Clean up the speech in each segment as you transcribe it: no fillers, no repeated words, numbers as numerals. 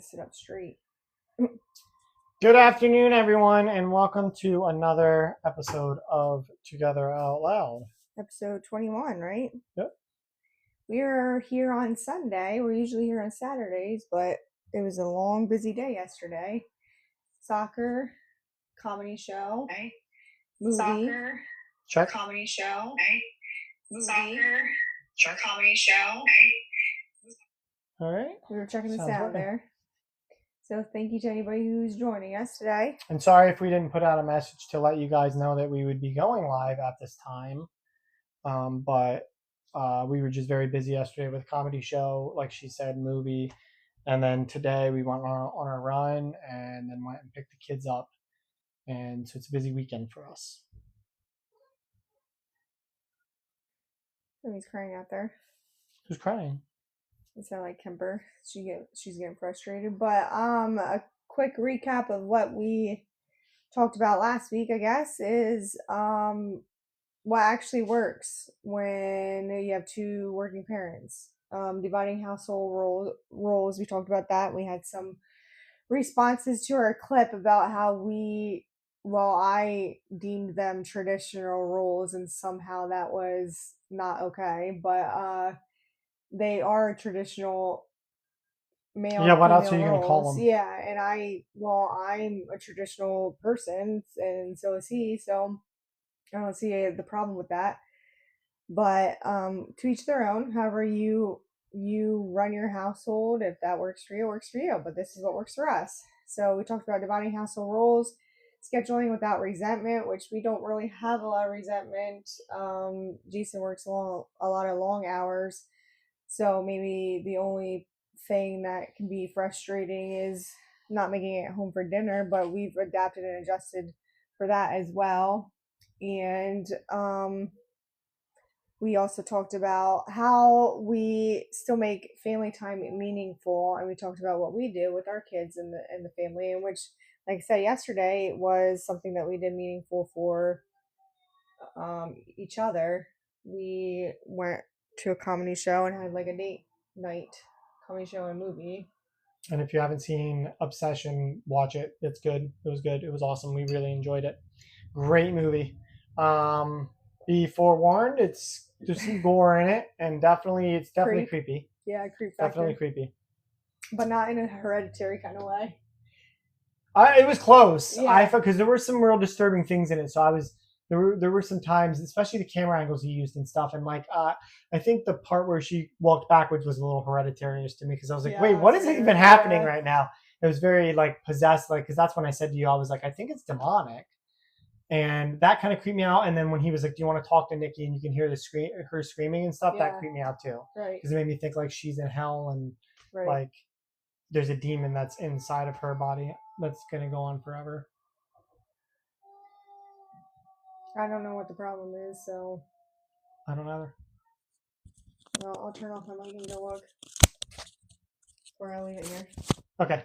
Sit up straight. Good afternoon, everyone, and welcome to another episode of Together Out Loud. Episode 21, right? Yep. We're here on Sunday. We're usually here on Saturdays, but it was a long, busy day yesterday. Soccer, comedy show, movie. Soccer, check. Comedy show, Movie. Soccer, check. Comedy show. All right. We were checking this Sounds out right. there. So thank you to anybody who's joining us today. And sorry if we didn't put out a message to let you guys know that we would be going live at this time. But we were just very busy yesterday with comedy show, like she said, movie. And then today we went on our run and then went and picked the kids up. And so it's a busy weekend for us. Somebody's crying out there. Who's crying? It sounded like Kemper. She's getting frustrated. But a quick recap of what we talked about last week, I guess, is what actually works when you have two working parents. Dividing household roles. We talked about that. We had some responses to our clip about how I deemed them traditional roles, and somehow that was not okay. But they are traditional male. Yeah, what else are you going to call them? Yeah, and I'm a traditional person, and so is he. So I don't see the problem with that. But to each their own. However you run your household, if that works for you, it works for you. But this is what works for us. So we talked about dividing household roles, scheduling without resentment, which we don't really have a lot of resentment. Jason works a lot of long hours, so maybe the only thing that can be frustrating is not making it home for dinner, but we've adapted and adjusted for that as well. And we also talked about how we still make family time meaningful, and we talked about what we do with our kids and the family, in which, like I said yesterday, was something that we did meaningful for each other. We went to a comedy show and had like a date night comedy show and movie. And if you haven't seen Obsession, watch it. It's good. It was good. It was awesome. We really enjoyed it. Great movie. Be forewarned, there's some gore in it, and it's definitely creepy. Yeah, creep factor. Definitely creepy. But not in a hereditary kind of way. It was close. Yeah. I thought, because there were some real disturbing things in it. So there were some times, especially the camera angles he used and stuff. And like, I think the part where she walked backwards was a little hereditary to me, because I was like, wait, what is even happening right now? It was very like possessed, like, because that's when I said to you, I was like, I think it's demonic. And that kind of creeped me out. And then when he was like, do you want to talk to Nikki? And you can hear her screaming and stuff, that creeped me out too. Right. Because it made me think like she's in hell, and like there's a demon that's inside of her body that's going to go on forever. I don't know what the problem is, so. I don't either. Well, I'll turn off my mic and go look. Or I'll leave it here. Okay.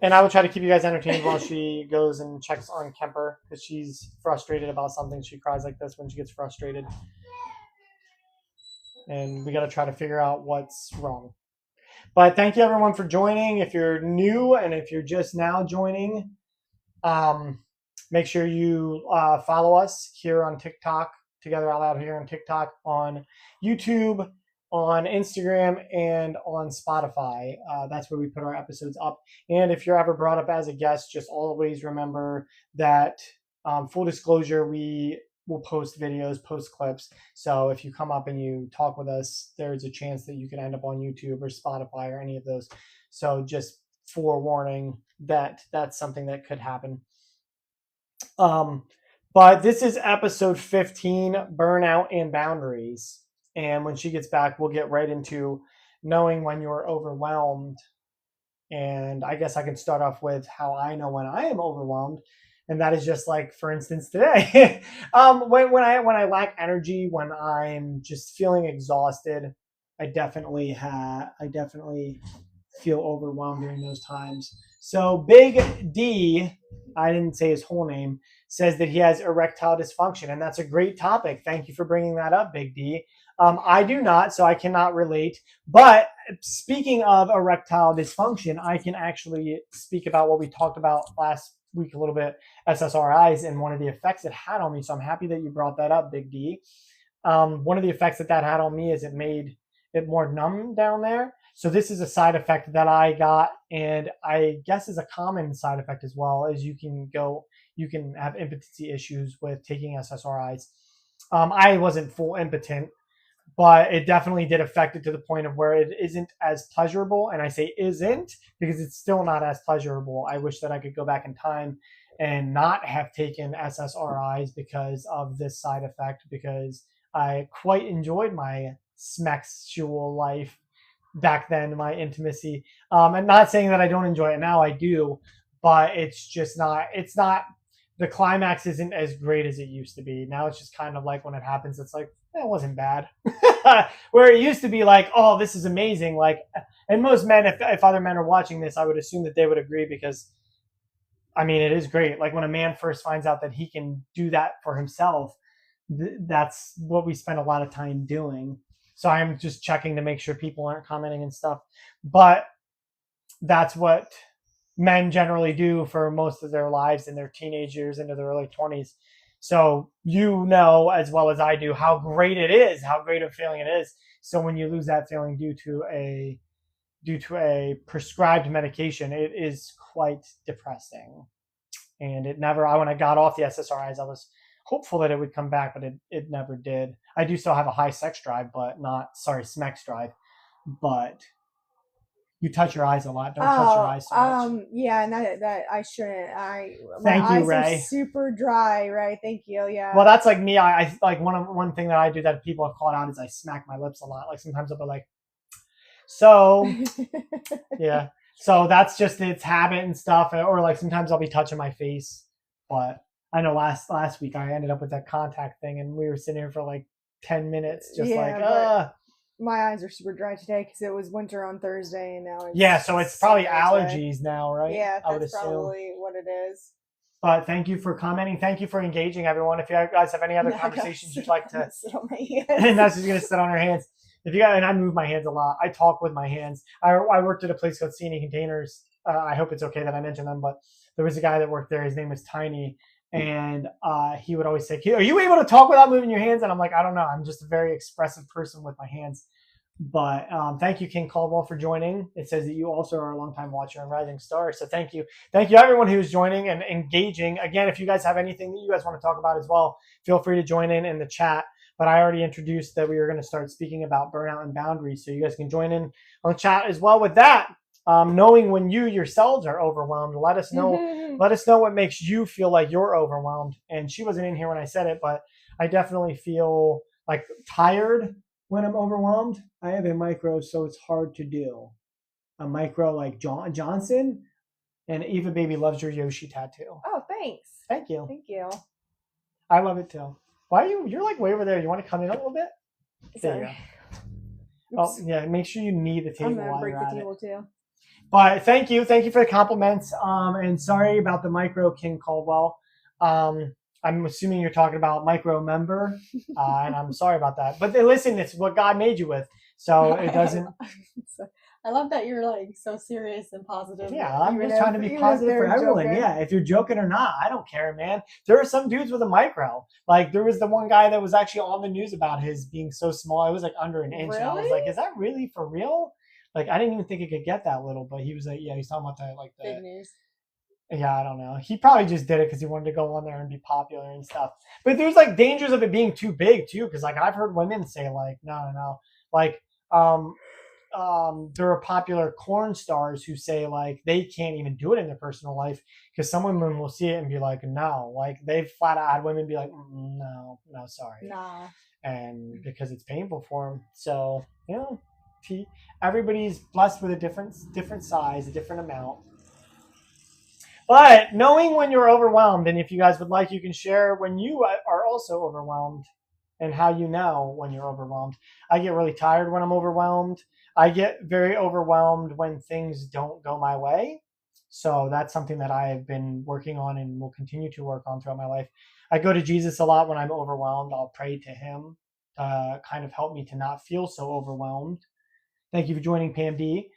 And I will try to keep you guys entertained while she goes and checks on Kemper, because she's frustrated about something. She cries like this when she gets frustrated. And we got to try to figure out what's wrong. But thank you, everyone, for joining. If you're new and if you're just now joining, make sure you follow us here on TikTok, Together Out Loud here on TikTok, on YouTube, on Instagram, and on Spotify. That's where we put our episodes up. And if you're ever brought up as a guest, just always remember that, full disclosure, we will post videos, post clips. So if you come up and you talk with us, there's a chance that you can end up on YouTube or Spotify or any of those. So just forewarning that that's something that could happen. But this is episode 15, Burnout and Boundaries. And when she gets back, we'll get right into knowing when you're overwhelmed. And I guess I can start off with how I know when I am overwhelmed. And that is just like, for instance, today, when I lack energy, when I'm just feeling exhausted, I definitely feel overwhelmed during those times. So Big D, I didn't say his whole name, says that he has erectile dysfunction, and that's a great topic. Thank you for bringing that up, Big D. I do not, so I cannot relate. But speaking of erectile dysfunction, I can actually speak about what we talked about last week a little bit, SSRIs, and one of the effects it had on me. So I'm happy that you brought that up, Big D. One of the effects that had on me is it made it more numb down there. So this is a side effect that I got, and I guess is a common side effect as well, as you can have impotency issues with taking SSRIs. I wasn't full impotent, but it definitely did affect it to the point of where it isn't as pleasurable. And I say isn't because it's still not as pleasurable. I wish that I could go back in time and not have taken SSRIs because of this side effect, because I quite enjoyed my sexual life back then, my intimacy. And not saying that I don't enjoy it now, I do, but it's not, the climax isn't as great as it used to be. Now it's just kind of like when it happens, it's like, it wasn't bad. Where it used to be like, oh, this is amazing. Like, and most men, if other men are watching this, I would assume that they would agree because, I mean, it is great. Like when a man first finds out that he can do that for himself, that's what we spend a lot of time doing. So I'm just checking to make sure people aren't commenting and stuff. But that's what men generally do for most of their lives in their teenage years into their early 20s. So you know as well as I do how great it is, how great a feeling it is. So when you lose that feeling due to a prescribed medication, it is quite depressing. And when I got off the SSRIs, I was hopeful that it would come back, but it never did. I do still have a high sex drive, but smex drive. But you touch your eyes a lot. Don't touch your eyes so much. Yeah, and that I shouldn't. My Thank you, eyes Ray. are super dry, right? Thank you. Yeah. Well, that's like me. I like one thing that I do that people have called out is I smack my lips a lot. Like sometimes I'll be like, so yeah. So that's just its habit and stuff. Or like sometimes I'll be touching my face. But I know last week I ended up with that contact thing, and we were sitting here for like 10 minutes, just my eyes are super dry today because it was winter on Thursday, and now it's so it's probably allergies today. now, right? Yeah, that's probably what it is. But thank you for commenting. Thank you for engaging, everyone. If you guys have any other conversations you'd like to, and that's just gonna sit on your hands. If you got, and I move my hands a lot. I talk with my hands. I worked at a place called Cine Containers. I hope it's okay that I mention them, but there was a guy that worked there. His name was Tiny, and he would always say, "Are you able to talk without moving your hands?" And I'm like, I don't know. I'm just a very expressive person with my hands. But thank you, King Caldwell, for joining. It says that you also are a longtime watcher and rising star. So thank you everyone who's joining and engaging. Again, if you guys have anything that you guys want to talk about as well, feel free to join in the chat. But I already introduced that we were going to start speaking about burnout and boundaries, so you guys can join in on the chat as well with that. Knowing when you yourselves are overwhelmed, let us know. Let us know what makes you feel like you're overwhelmed. And she wasn't in here when I said it, but I definitely feel like tired when I'm overwhelmed. I have a micro, so it's hard to do. A micro like Johnson, and Eva Baby loves your Yoshi tattoo. Oh, thanks. Thank you. Thank you. I love it too. Why are you're like way over there? You want to come in a little bit? Sorry. There you go. Oh yeah, make sure you knee the table. I'm gonna break the table too. But thank you for the compliments. And sorry about the micro, King Caldwell. I'm assuming you're talking about micro member, and I'm sorry about that. But listen, it's what God made you with, so it doesn't. I love that you're like so serious and positive. Yeah, I'm just trying to be positive for everyone. Joking. Yeah, if you're joking or not, I don't care, man. There are some dudes with a micro. Like there was the one guy that was actually on the news about his being so small. It was like under an inch. Really? And I was like, is that really for real? Like I didn't even think it could get that little. But he was like, yeah, he's talking about that like the big news. Yeah, I don't know. He probably just did it because he wanted to go on there and be popular and stuff. But there's like dangers of it being too big too, because like I've heard women say like, no, like there are popular porn stars who say like they can't even do it in their personal life because some women will see it and be like, no, like they've flat out had women be like, no, sorry, Nah. and because it's painful for them. So everybody's blessed with a different size, a different amount. But knowing when you're overwhelmed, and if you guys would like, you can share when you are also overwhelmed and how you know when you're overwhelmed. I get really tired when I'm overwhelmed. I get very overwhelmed when things don't go my way. So that's something that I have been working on and will continue to work on throughout my life. I go to Jesus a lot when I'm overwhelmed. I'll pray to him to kind of help me to not feel so overwhelmed. Thank you for joining, Pam D.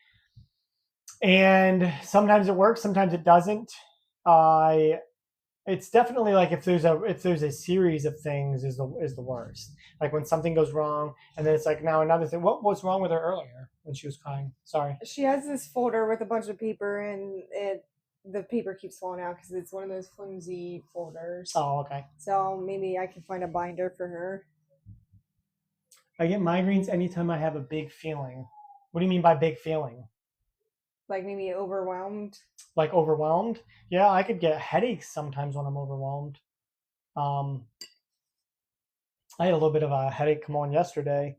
And sometimes it works, sometimes it doesn't. It's definitely like if there's a series of things is the worst. Like when something goes wrong, and then it's like now another thing. What was wrong with her earlier when she was crying? Sorry. She has this folder with a bunch of paper, and the paper keeps falling out because it's one of those flimsy folders. Oh, okay. So maybe I can find a binder for her. I get migraines anytime I have a big feeling. What do you mean by big feeling? Like maybe overwhelmed. Like overwhelmed? Yeah, I could get headaches sometimes when I'm overwhelmed. I had a little bit of a headache come on yesterday.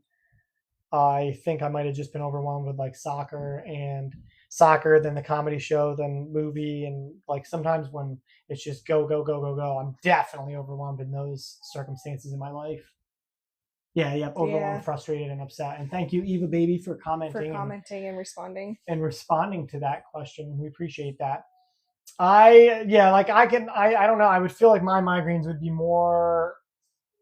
I think I might have just been overwhelmed with like soccer, then the comedy show, then movie, and like sometimes when it's just go, go, go, go, go, I'm definitely overwhelmed in those circumstances in my life. Yeah, overwhelmed, frustrated, and upset. And thank you, Eva Baby, for commenting and responding. And responding to that question. We appreciate that. I don't know. I would feel like my migraines would be more,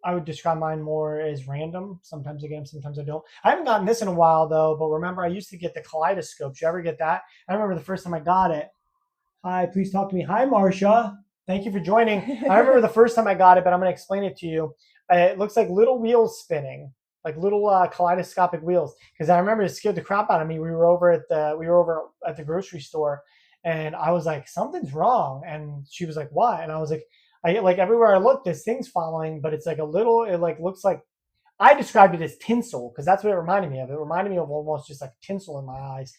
I would describe mine more as random. Sometimes I get them, sometimes I don't. I haven't gotten this in a while though, but remember I used to get the kaleidoscope. Did you ever get that? I remember the first time I got it. Hi, please talk to me. Hi, Marcia. Thank you for joining. I remember the first time I got it, but I'm going to explain it to you. It looks like little wheels spinning, like little kaleidoscopic wheels. Because I remember it scared the crap out of me. We were over at the grocery store, and I was like, something's wrong. And she was like, what? And I was like, everywhere I look, this thing's following, but it's like a little. It like looks like, I described it as tinsel because that's what it reminded me of. It reminded me of almost just like tinsel in my eyes,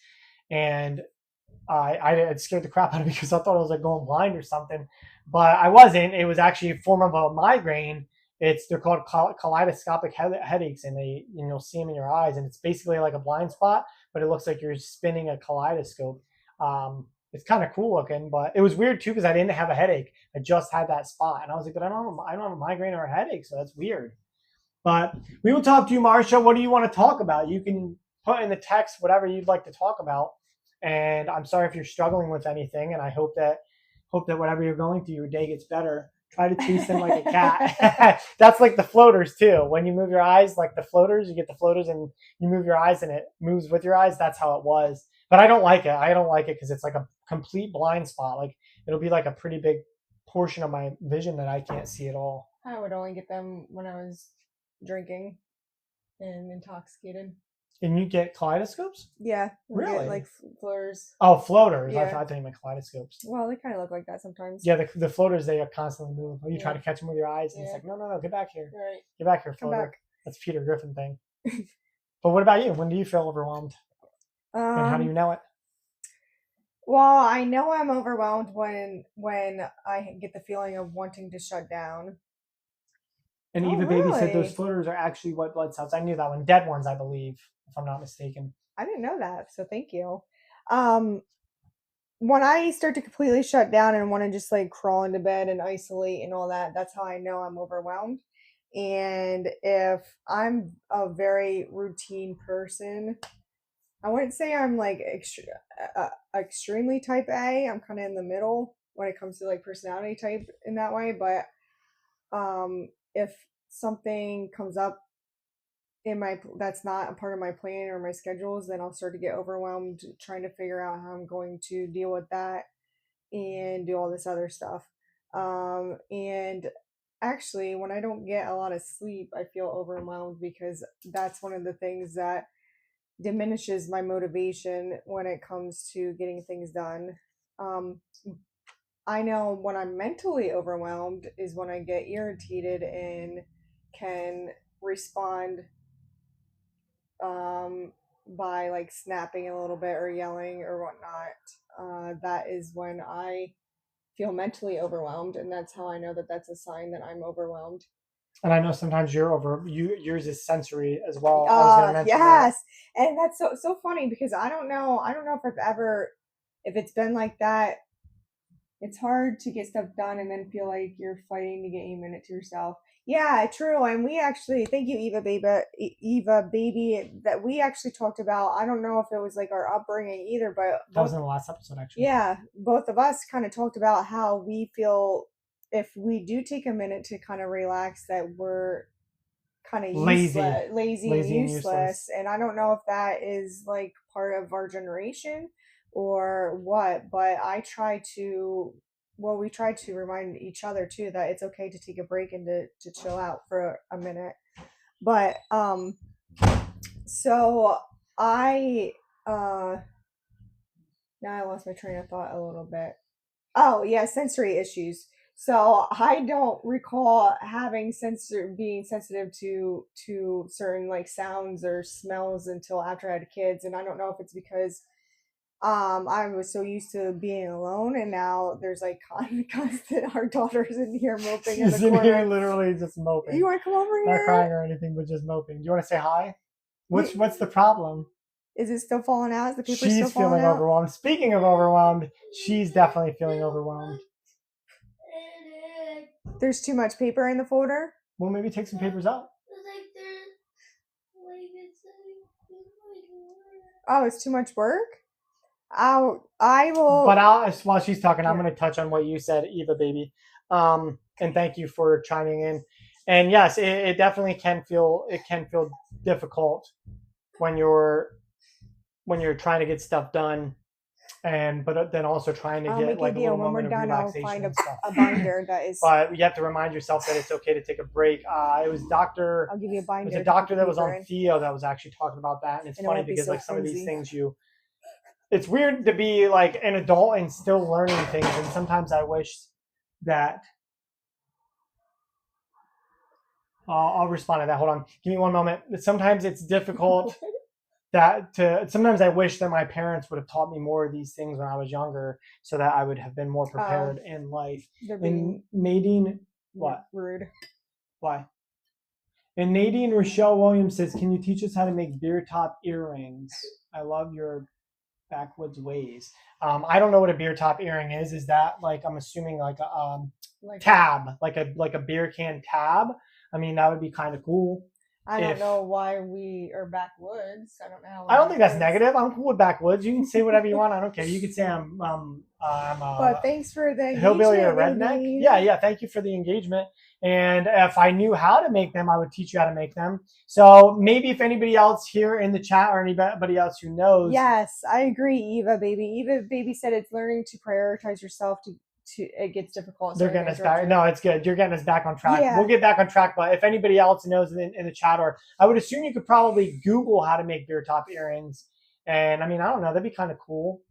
and it scared the crap out of me because I thought I was like going blind or something, but I wasn't. It was actually a form of a migraine. They're called kaleidoscopic headaches, and you'll see them in your eyes, and it's basically like a blind spot, but it looks like you're spinning a kaleidoscope. It's kind of cool looking, but it was weird too because I didn't have a headache. I just had that spot, and I was like, but I don't have a migraine or a headache, so that's weird. But we will talk to you, Marcia. What do you want to talk about? You can put in the text whatever you'd like to talk about. And I'm sorry if you're struggling with anything, and I hope that whatever you're going through, your day gets better. Try to chase them like a cat. That's like the floaters too. When you move your eyes, like the floaters, you get the floaters and you move your eyes and it moves with your eyes. That's how it was. But I don't like it. I don't like it because it's like a complete blind spot. Like it'll be like a pretty big portion of my vision that I can't see at all. I would only get them when I was drinking and intoxicated. And you get kaleidoscopes? Yeah. Really? Get, like floaters. Oh, floaters. Yeah. I thought they meant kaleidoscopes. Well, they kind of look like that sometimes. Yeah, the floaters, they are constantly moving. You try to catch them with your eyes, and it's like, no, get back here. Right. Get back here, floater. Back. That's Peter Griffin thing. But what about you? When do you feel overwhelmed? And how do you know it? Well, I know I'm overwhelmed when I get the feeling of wanting to shut down. And Eva Baby said those floaters are actually white blood cells. I knew that one. Dead ones, I believe, if I'm not mistaken. I didn't know that, so thank you. When I start to completely shut down and want to just like crawl into bed and isolate and all that, that's how I know I'm overwhelmed. And if I'm a very routine person, I wouldn't say I'm like extremely type A. I'm kind of in the middle when it comes to like personality type in that way. But if something comes up that's not a part of my plan or my schedules, then I'll start to get overwhelmed trying to figure out how I'm going to deal with that and do all this other stuff. And actually, when I don't get a lot of sleep, I feel overwhelmed because that's one of the things that diminishes my motivation when it comes to getting things done. I know when I'm mentally overwhelmed is when I get irritated and can respond by like snapping a little bit or yelling or whatnot. That is when I feel mentally overwhelmed, and that's how I know that that's a sign that I'm overwhelmed. And I know sometimes yours is sensory as well. I was gonna mention yes, that. And that's so funny because I don't know if it's been like that. It's hard to get stuff done and then feel like you're fighting to get a minute to yourself. Yeah, true. And we actually, thank you, Eva Baby, that we actually talked about. I don't know if it was like our upbringing either, but that was in the last episode, actually. Yeah, both of us kind of talked about how we feel if we do take a minute to kind of relax, that we're kind of Lazy. lazy and useless. And I don't know if that is like part of our generation or what, but we try to remind each other too that it's okay to take a break and to chill out for a minute. But so I now I lost my train of thought a little bit. Oh yeah, sensory issues. So I don't recall being sensitive to certain like sounds or smells until after I had kids, and I don't know if it's because I was so used to being alone, and now there's like constant our daughter's in here moping in the She's in corner. here literally just moping. You want to come over here? Not crying or anything, but just moping. Do you want to say hi? What's the problem? Is it still falling out? Is the paper still She's falling feeling out? overwhelmed. Speaking of overwhelmed, she's definitely feeling overwhelmed. There's too much paper in the folder. Well, maybe take some papers out. Oh, it's too much work. I will. But while she's talking, I'm going to touch on what you said, Eva baby, and thank you for chiming in. And yes, it definitely can feel difficult when you're trying to get stuff done, but then also trying to get like a little moment of relaxation and stuff. A binder that is. But you have to remind yourself that it's okay to take a break. It was Doctor. I'll give you a binder. It was a doctor that was on Theo that was actually talking about that, and it's funny because like some of these things it's weird to be like an adult and still learning things, and sometimes I wish that. I'll respond to that. Hold on, give me one moment. Sometimes it's difficult. Sometimes I wish that my parents would have taught me more of these things when I was younger, so that I would have been more prepared in life. And Nadine, what? Rude. Why? And Nadine Rochelle Williams says, "Can you teach us how to make beer top earrings? I love your backwoods ways." I don't know what a beer top earring is. Is that like, I'm assuming like a tab, like a beer can tab? I mean, that would be kind of cool. I don't know why we are backwoods. I don't know. I don't think that's negative. I'm cool with backwoods. You can say whatever you want. I don't care. You can say I'm but thanks for the hillbilly or redneck. Yeah. Thank you for the engagement. And if I knew how to make them, I would teach you how to make them. So maybe if anybody else here in the chat or anybody else who knows. Yes, I agree, Eva baby. Eva baby said it's learning to prioritize yourself to it gets difficult. They're getting us back. No, it's good. You're getting us back on track. Yeah. We'll get back on track. But if anybody else knows in the chat, or I would assume you could probably Google how to make beer top earrings. And I mean, I don't know. That'd be kind of cool.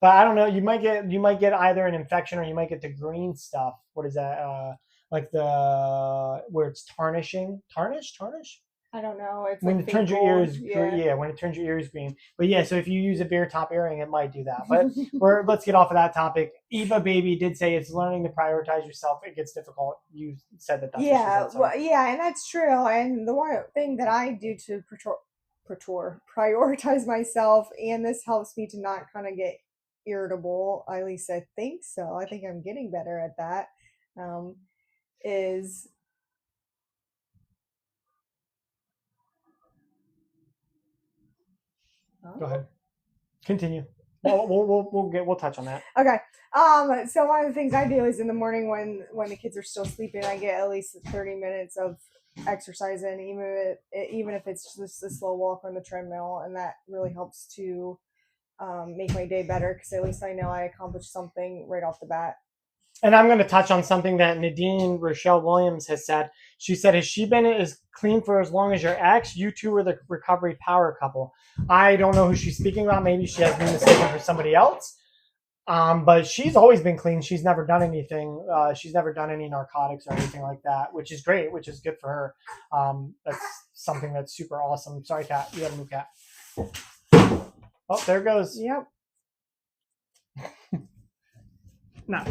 But I don't know. You might get either an infection or you might get the green stuff. What is that? Like where it's tarnishing. Tarnish? I don't know. It's when like it turns your ears green. Yeah, when it turns your ears green. But yeah, so if you use a beer top earring, it might do that. But let's get off of that topic. Eva baby did say it's learning to prioritize yourself. It gets difficult. You said that's what she said, so. Well, yeah, and that's true. And the one thing that I do to prioritize myself, and this helps me to not kind of get irritable. At least I think so. I think I'm getting better at that. Is Go ahead. Continue. We'll touch on that. Okay. So one of the things I do is in the morning when the kids are still sleeping, I get at least 30 minutes of exercise in, even if it's just a slow walk on the treadmill, and that really helps to make my day better because at least I know I accomplished something right off the bat. And I'm going to touch on something that Nadine Rochelle Williams has said. She said, "Has she been as clean for as long as your ex? You two are the recovery power couple." I don't know who she's speaking about. Maybe she has been mistaken for somebody else. But she's always been clean. She's never done anything. She's never done any narcotics or anything like that, which is great, which is good for her. That's something that's super awesome. Sorry, cat. You have a new cat. Oh, there it goes. Yep. No.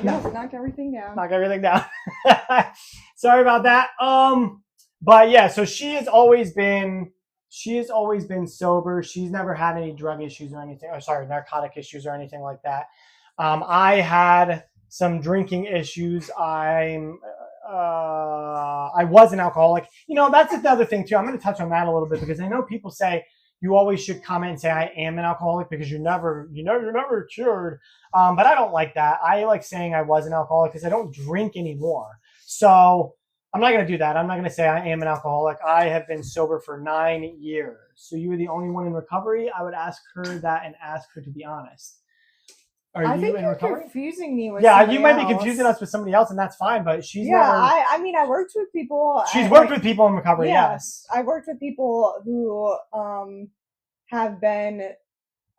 Knock everything down. Knock everything down. Sorry about that. But yeah, so she has always been sober. She's never had any drug issues or anything. Narcotic issues or anything like that. I had some drinking issues. I was an alcoholic. You know, that's the other thing too. I'm going to touch on that a little bit because I know people say you always should comment and say I am an alcoholic because you're never cured. But I don't like that. I like saying I was an alcoholic because I don't drink anymore. So I'm not going to do that. I'm not going to say I am an alcoholic. I have been sober for 9 years. So you were the only one in recovery. I would ask her that and ask her to be honest. Are I you think in you're recovery? confusing me with Yeah, somebody you might be else. confusing us with somebody else, and that's fine. But she's Yeah, never. I mean, I worked with people. She's worked with people in recovery. Yeah, Yes. I worked with people who have been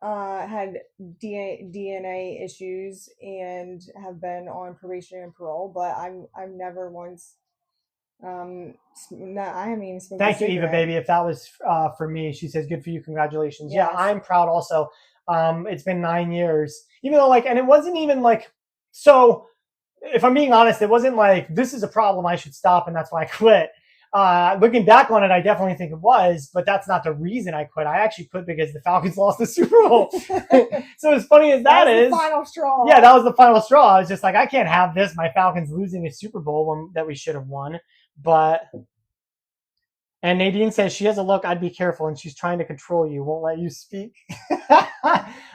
had DNA issues and have been on probation and parole, but I've never once I haven't even smoked a Thank you, Eva, cigarette. baby. If that was for me, she says, "Good for you, congratulations." Yes. Yeah, I'm proud. Also, it's been 9 years, even though and it wasn't even so. If I'm being honest, it wasn't this is a problem, I should stop, and that's why I quit. Looking back on it, I definitely think it was, but that's not the reason I quit. I actually quit because the Falcons lost the Super Bowl. So as funny as that is, the final straw. Yeah, that was the final straw. I was just like, I can't have this. My Falcons losing a Super Bowl that we should have won. And Nadine says she has a look. I'd be careful, and she's trying to control you. Won't let you speak.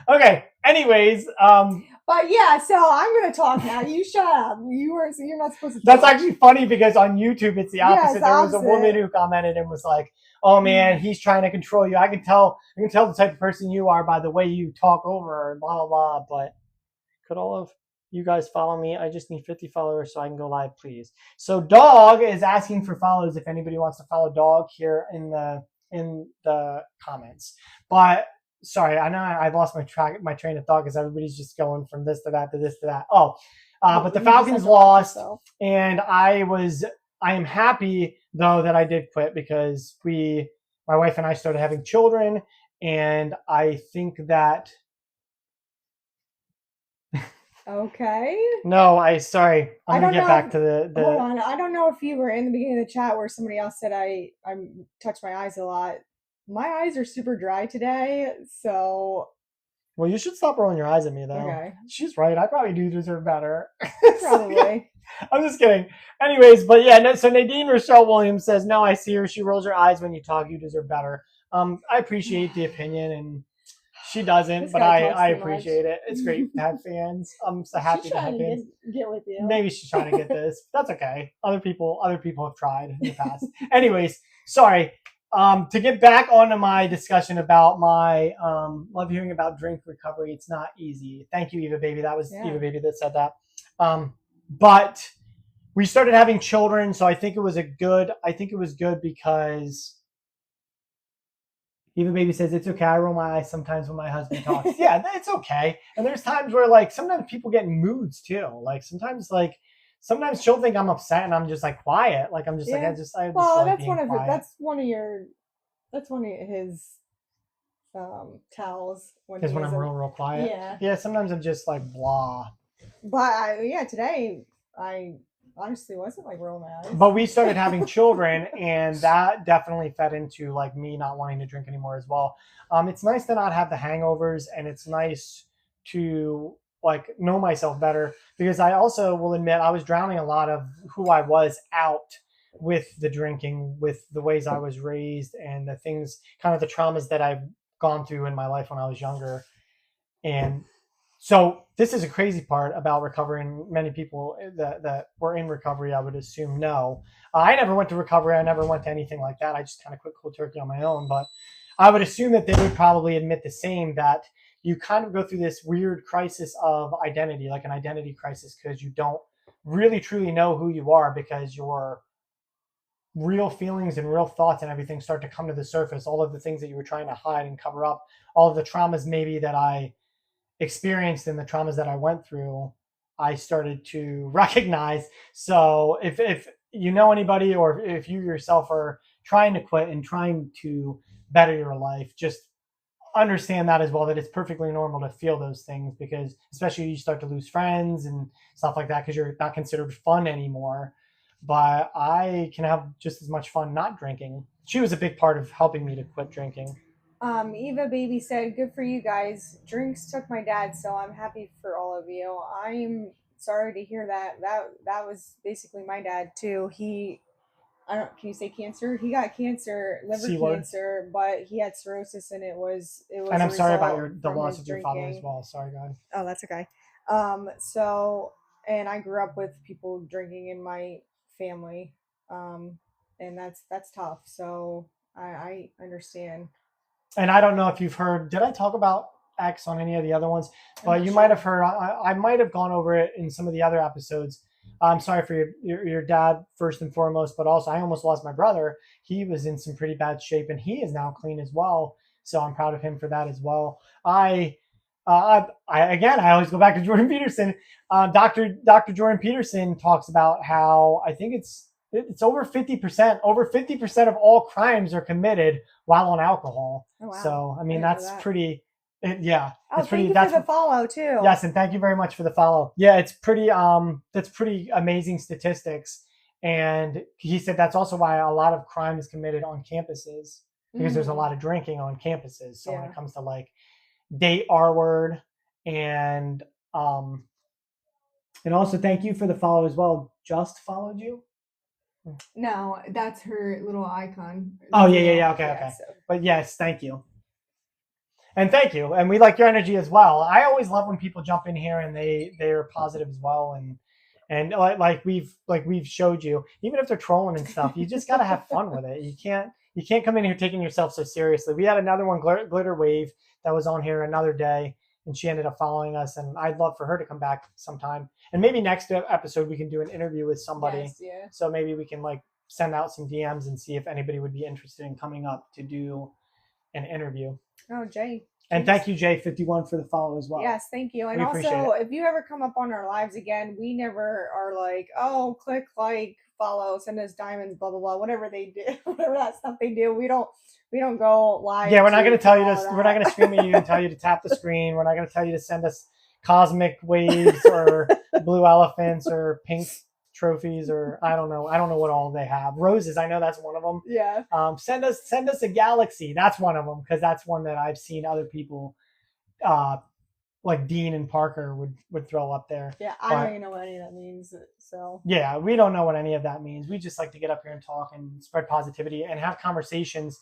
Okay. Anyways, but yeah, so I'm gonna talk now. You shut up. You're not supposed to talk. That's actually funny because on YouTube it's the opposite. Yeah, it's there was a opposite. woman who commented and was like, "Oh man, he's trying to control you. I can tell the type of person you are by the way you talk over her and blah blah blah." But could all of you guys follow me? I just need 50 followers so I can go live, please. So Dog is asking for follows if anybody wants to follow Dog here in the comments. But sorry, I know I lost my train of thought because everybody's just going from this to that to this to that. But the Falcons lost, and I am happy though that I did quit because my wife and I started having children, and I think that. Okay. No, sorry. I'm gonna get back to the. Hold on. I don't know if you were in the beginning of the chat where somebody else said I touch my eyes a lot. My eyes are super dry today, so. Well, you should stop rolling your eyes at me, though. Okay. She's right. I probably do deserve better. Probably. I'm just kidding. Anyways, but yeah, no, so Nadine Rochelle Williams says, "No, I see her. She rolls her eyes when you talk. You deserve better." I appreciate the opinion, and she doesn't, but I appreciate it. It's great to have fans. I'm so happy to have fans. Get with you. Maybe she's trying to get this. That's okay. Other people have tried in the past. Anyways, sorry. To get back onto my discussion about my love hearing about drink recovery. It's not easy. Thank you, Eva Baby. That was Eva Baby that said that. But we started having children, so I think it was good because Eva Baby says it's okay. I roll my eyes sometimes when my husband talks. Yeah, it's okay. And there's times where sometimes people get in moods too. Sometimes she'll think I'm upset and I'm just quiet. I'm just that's one of his tells when I'm real quiet. Yeah, sometimes I'm just blah. But today I honestly wasn't rolling my eyes. But we started having children, and that definitely fed into me not wanting to drink anymore as well. It's nice to not have the hangovers, and it's nice to know myself better, because I also will admit I was drowning a lot of who I was out with the drinking, with the ways I was raised, and the things, kind of the traumas that I've gone through in my life when I was younger. And so this is a crazy part about recovery, and many people that were in recovery, I would assume, no. I never went to recovery. I never went to anything like that. I just kind of quit cold turkey on my own. But I would assume that they would probably admit the same, that you kind of go through this weird crisis of identity, like an identity crisis, because you don't really truly know who you are, because your real feelings and real thoughts and everything start to come to the surface. All of the things that you were trying to hide and cover up, all of the traumas maybe that I experienced and the traumas that I went through, I started to recognize. So if you know anybody, or if you yourself are trying to quit and trying to better your life, just understand that as well, that it's perfectly normal to feel those things, because especially you start to lose friends and stuff like that because you're not considered fun anymore. But I can have just as much fun not drinking. She was a big part of helping me to quit drinking. Eva Baby said, "Good for you guys. Drinks took my dad, so I'm happy for all of you." I'm sorry to hear that. That was basically my dad too. Can you say cancer? He got cancer, liver cancer, but he had cirrhosis, and it was. And I'm sorry about the loss of your father as well. Sorry, God. Oh, that's okay. And I grew up with people drinking in my family. and that's tough. So I understand. And I don't know if you've heard. Did I talk about X on any of the other ones? I'm But not you sure. might have heard. I might have gone over it in some of the other episodes. I'm sorry for your dad first and foremost, but also I almost lost my brother. He was in some pretty bad shape, and he is now clean as well. So I'm proud of him for that as well. I always go back to Jordan Peterson. Dr. Jordan Peterson talks about how I think it's over 50%. Over 50% of all crimes are committed while on alcohol. Oh, wow. So I mean didn't know that's that. pretty. Yeah, Oh, it's pretty. thank you That's for the follow too. yes, and thank you very much for the follow. Yeah, it's pretty. That's pretty amazing statistics. And he said that's also why a lot of crime is committed on campuses because there's a lot of drinking on campuses. So when Yeah. it comes to like date R word and um and also thank you for the follow as well. Just followed you. No, that's her little icon. Oh That's yeah, a yeah, little- yeah. Okay, okay. so- But yes, thank you. And thank you. And we like your energy as well. I always love when people jump in here and they're positive as well. And like we've showed you, even if they're trolling and stuff, you just gotta have fun with it. You can't come in here taking yourself so seriously. We had another one, Glitter Wave, that was on here another day, and she ended up following us. And I'd love for her to come back sometime. And maybe next episode we can do an interview with somebody. Yes, yeah. So maybe we can like send out some DMs and see if anybody would be interested in coming up to do an interview. Oh, Jay. And thank you, Jay51, for the follow as well. Yes, thank you. And We appreciate also, if you ever come up on our lives again, we never are like, oh, click like, follow, send us diamonds, blah blah blah, whatever they do, whatever that stuff they do. We don't go live. Yeah, we're not going to tell you follow to. that. We're not going to scream at you and tell you to tap the screen. We're not going to tell you to send us cosmic waves or blue elephants or pink trophies or I don't know what all they have. Roses, I know that's one of them. Yeah. Send us a galaxy. That's one of them because that's one that I've seen other people, like Dean and Parker would throw up there. Yeah, I don't even know what any of that means. So Yeah, we don't know what any of that means. We just like to get up here and talk and spread positivity and have conversations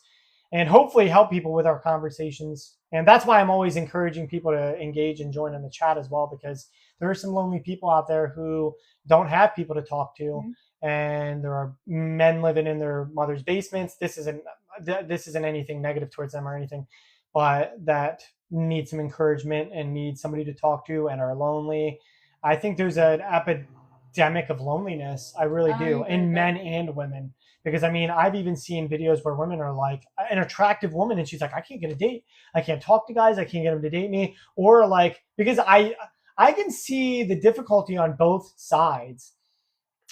and hopefully help people with our conversations. And that's why I'm always encouraging people to engage and join in the chat as well, because there are some lonely people out there who don't have people to talk to. Mm-hmm. And there are men living in their mother's basements. This isn't anything negative towards them or anything, but that need some encouragement and need somebody to talk to and are lonely. I think there's an epidemic of loneliness. I really do, in men and women. Because I mean, I've even seen videos where women are like an attractive woman and she's like, I can't get a date. I can't talk to guys. I can't get them to date me. Or like, because I can see the difficulty on both sides.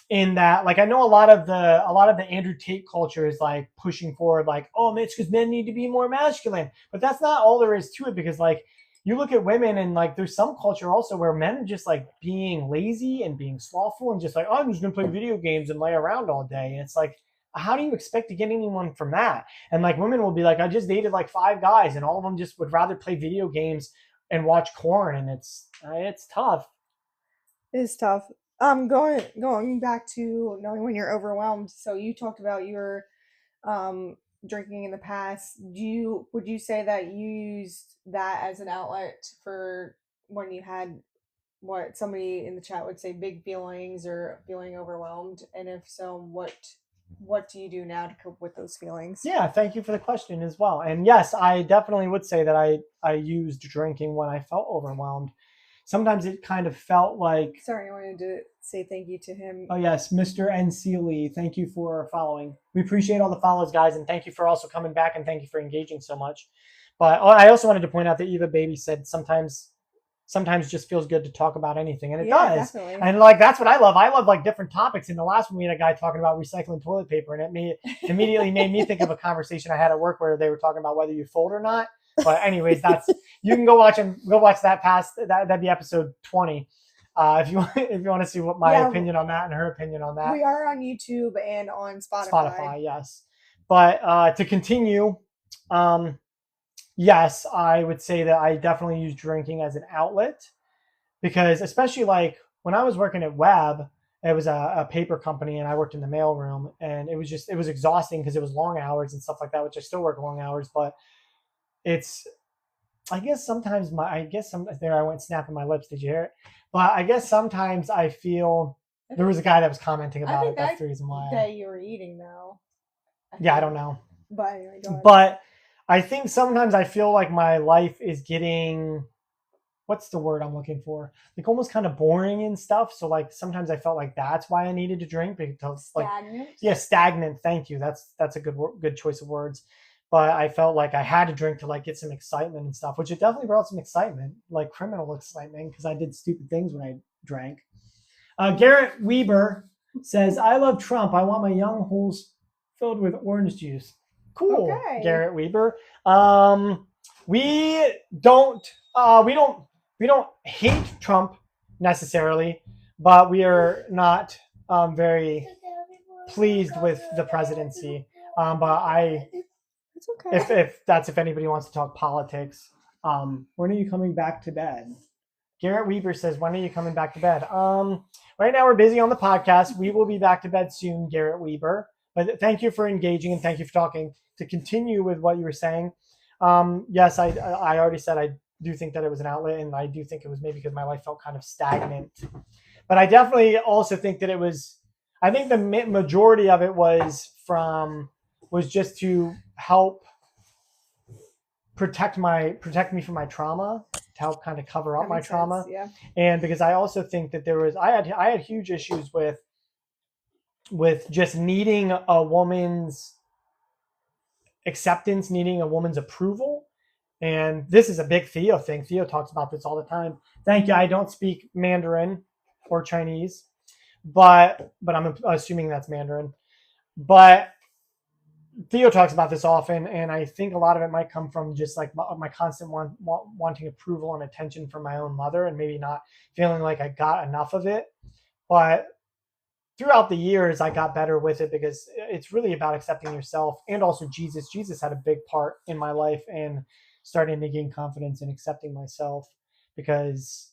In that, like, I know a lot of the Andrew Tate culture is like pushing forward, like, oh man, it's because men need to be more masculine. But that's not all there is to it, because like you look at women and like there's some culture also where men are just like being lazy and being slothful and just like, oh, I'm just gonna play video games and lay around all day. And it's like, how do you expect to get anyone from that? And like women will be like, I just dated like 5 guys and all of them just would rather play video games and watch porn, and it's tough. It's tough. Going back to knowing when you're overwhelmed. So you talked about your drinking in the past. Would you say that you used that as an outlet for when you had what somebody in the chat would say big feelings or feeling overwhelmed? And if so, what do you do now to cope with those feelings? Yeah, thank you for the question as well. And yes, I definitely would say that I used drinking when I felt overwhelmed. Sometimes it kind of felt like... Sorry, I wanted to say thank you to him. Oh yes, Mr. NC Lee, thank you for following. We appreciate all the follows, guys, and thank you for also coming back, and thank you for engaging so much. But I also wanted to point out that Eva Baby said sometimes just feels good to talk about anything, and it does. Definitely. And like that's what I love. I love like different topics. In the last one, we had a guy talking about recycling toilet paper, and it immediately made me think of a conversation I had at work where they were talking about whether you fold or not. But anyways, you can go watch that past that'd be episode 20. If you want to see what my opinion on that and her opinion on that. We are on YouTube and on Spotify. Spotify, yes. But to continue, yes, I would say that I definitely use drinking as an outlet, because especially like when I was working at Web, it was a paper company and I worked in the mailroom, and it was exhausting because it was long hours and stuff like that, which I still work long hours, but I guess sometimes there I went snapping my lips. Did you hear it? But I guess sometimes I feel There was a guy that was commenting I about think it. That's the reason why. that you were eating though. Yeah, I think. don't know. But anyway, go ahead. But I think sometimes I feel like my life is getting, what's the word I'm looking for? Like almost kind of boring and stuff. So like sometimes I felt like that's why I needed to drink, because like, Stagnant. yeah, stagnant. Thank you. That's a good choice of words. But I felt like I had to drink to like get some excitement and stuff, which it definitely brought some excitement, like criminal excitement, because I did stupid things when I drank. Garrett Weber says, "I love Trump. I want my young holes filled with orange juice." Cool, Okay. Garrett Weber. We don't we don't hate Trump necessarily, but we are not very pleased with the presidency. But It's okay. if anybody wants to talk politics, when are you coming back to bed? Garrett Weber says, "When are you coming back to bed?" Right now we're busy on the podcast. We will be back to bed soon, Garrett Weber. But thank you for engaging and thank you for talking. To continue with what you were saying, yes, I already said I do think that it was an outlet, and I do think it was maybe because my life felt kind of stagnant. But I definitely also think that it was. I think the majority of it was just to help protect me from my trauma, to help kind of cover up That my makes trauma. sense, yeah. And because I also think that I had huge issues with just needing a woman's acceptance, needing a woman's approval. And this is a big Theo thing. Theo talks about this all the time. Thank you. I don't speak Mandarin or Chinese, but I'm assuming that's Mandarin. But Theo talks about this often, and I think a lot of it might come from just like my constant wanting approval and attention from my own mother, and maybe not feeling like I got enough of it. But throughout the years, I got better with it because it's really about accepting yourself, and also Jesus. Jesus had a big part in my life and starting to gain confidence in accepting myself, because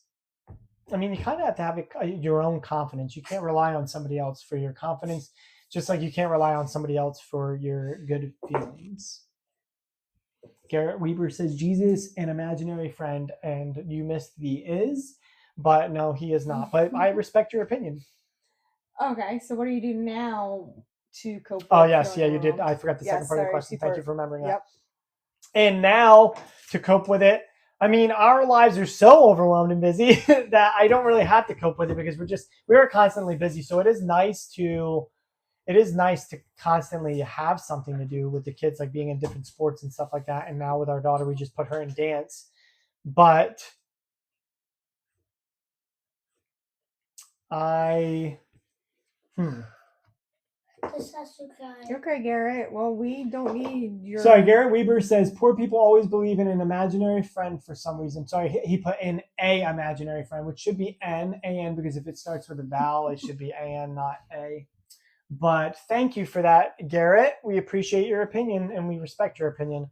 I mean, you kind of have to have your own confidence. You can't rely on somebody else for your confidence, just like you can't rely on somebody else for your good feelings. Garrett Weber says, Jesus, an imaginary friend, and you missed the is, but no, he is not. But I respect your opinion. Okay, so what do you do now to cope with? Oh, yes, yeah, you did. I forgot the second part of the question. Thank you for remembering that. And now to cope with it, I mean, our lives are so overwhelmed and busy that I don't really have to cope with it because we're constantly busy. So it is nice to constantly have something to do with the kids, like being in different sports and stuff like that. And now with our daughter, we just put her in dance. But Okay, Garrett. Well, we don't need your. Sorry, Garrett Weber says, poor people always believe in an imaginary friend for some reason. Sorry, he put in a imaginary friend, which should be N, because if it starts with a vowel, it should be an, not a. But thank you for that, Garrett. We appreciate your opinion and we respect your opinion.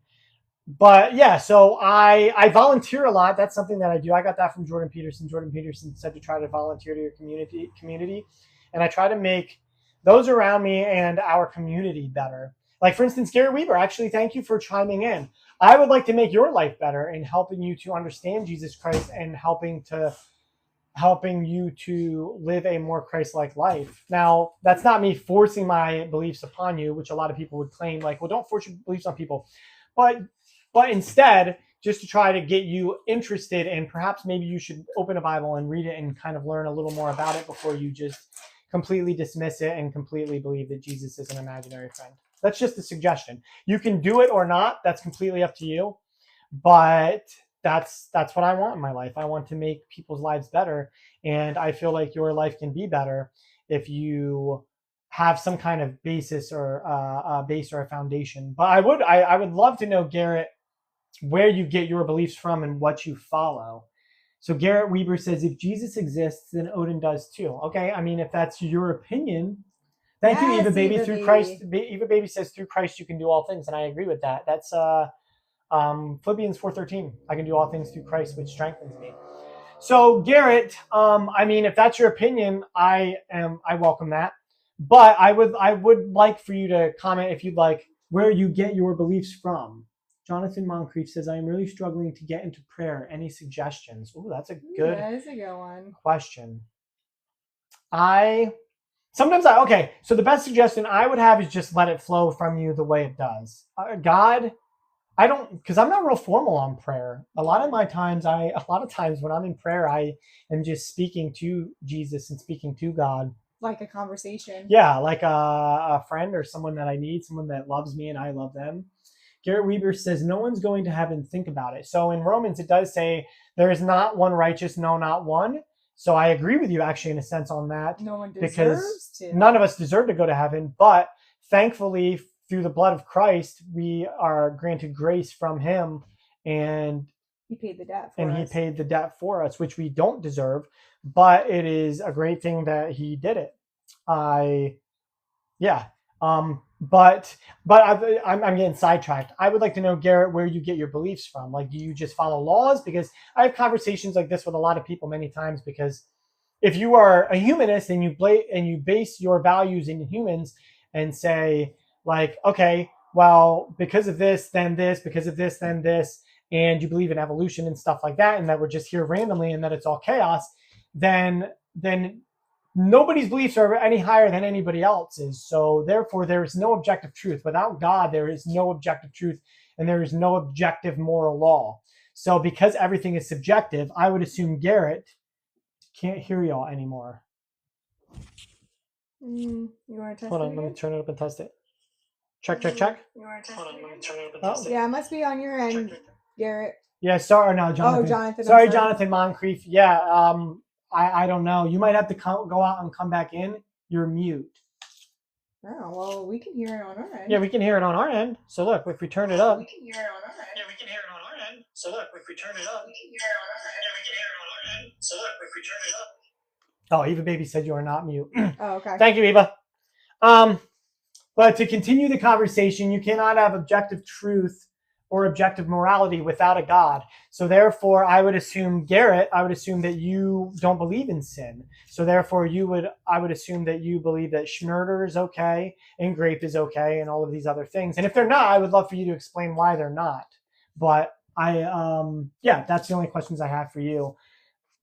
But yeah, so I volunteer a lot. That's something that I do. I got that from Jordan Peterson. Jordan Peterson said to try to volunteer to your community. And I try to make those around me and our community better. Like, for instance, Gary Weber, actually, thank you for chiming in. I would like to make your life better in helping you to understand Jesus Christ and helping you to live a more Christ-like life. Now, that's not me forcing my beliefs upon you, which a lot of people would claim, like, well, don't force your beliefs on people. But instead, just to try to get you interested, and perhaps maybe you should open a Bible and read it and kind of learn a little more about it before you just completely dismiss it and completely believe that Jesus is an imaginary friend. That's just a suggestion. You can do it or not. That's completely up to you. But that's what I want in my life. I want to make people's lives better. And I feel like your life can be better if you have some kind of basis or a base or a foundation. But I would love to know, Garrett, where you get your beliefs from and what you follow. So Garrett Weber says, if Jesus exists, then Odin does too. Okay, I mean, if that's your opinion. Thank you, Eva Baby. Through Christ, Eva Baby says, through Christ you can do all things, and I agree with that. That's Philippians 4:13. I can do all things through Christ, which strengthens me. So Garrett, I mean, if that's your opinion, I welcome that. But I would like for you to comment, if you'd like, where you get your beliefs from. Jonathan Moncrief says, I am really struggling to get into prayer. Any suggestions? Oh, that's a good That is a good one. question. Okay, so the best suggestion I would have is just let it flow from you the way it does. God, because I'm not real formal on prayer. A lot of times when I'm in prayer, I am just speaking to Jesus and speaking to God. Like a conversation. Yeah, like a friend or someone that I need, someone that loves me and I love them. Garrett Weber says, no one's going to heaven. Think about it. So in Romans, it does say there is not one righteous, no, not one. So I agree with you actually in a sense on that. No one because deserves to. none of us deserve to go to heaven. But thankfully, through the blood of Christ, we are granted grace from him. And he paid the debt he paid the debt for us, which we don't deserve. But it is a great thing that he did it. But I'm getting sidetracked. I would like to know, Garrett, where you get your beliefs from. Like, do you just follow laws? Because I have conversations like this with a lot of people many times. Because if you are a humanist and you base your values in humans and say, like, okay, well, because of this, then this, because of this, then this, and you believe in evolution and stuff like that, and that we're just here randomly and that it's all chaos, then nobody's beliefs are any higher than anybody else's. So therefore, there is no objective truth. Without God, there is no objective truth, and there is no objective moral law. So because everything is subjective, I would assume Garrett can't hear y'all anymore. You want to test Hold it on, again? let me turn it up and test it. Check. You want to test it again? Yeah, it must be on your end, Garrett. Yeah, sorry, no, Jonathan. Oh, Jonathan. Sorry, Jonathan Moncrief. Yeah, I don't know. You might have to go out and come back in. You're mute. Oh, well, we can hear it on our end. Yeah, we can hear it on our end. So look, if we turn it up. We can hear it on our end. Yeah, we can hear it on our end. So look, if we turn it up. We can hear it on our end. Yeah, we can hear it on our end. So look, if we turn it up. Oh, Eva Baby said you are not mute. Oh, okay. Thank you, Eva. But to continue the conversation, you cannot have objective truth or objective morality without a God. So therefore, I would assume, Garrett, that you don't believe in sin. So therefore, I would assume that you believe that murder is okay and grape is okay and all of these other things. And if they're not, I would love for you to explain why they're not. But that's the only questions I have for you.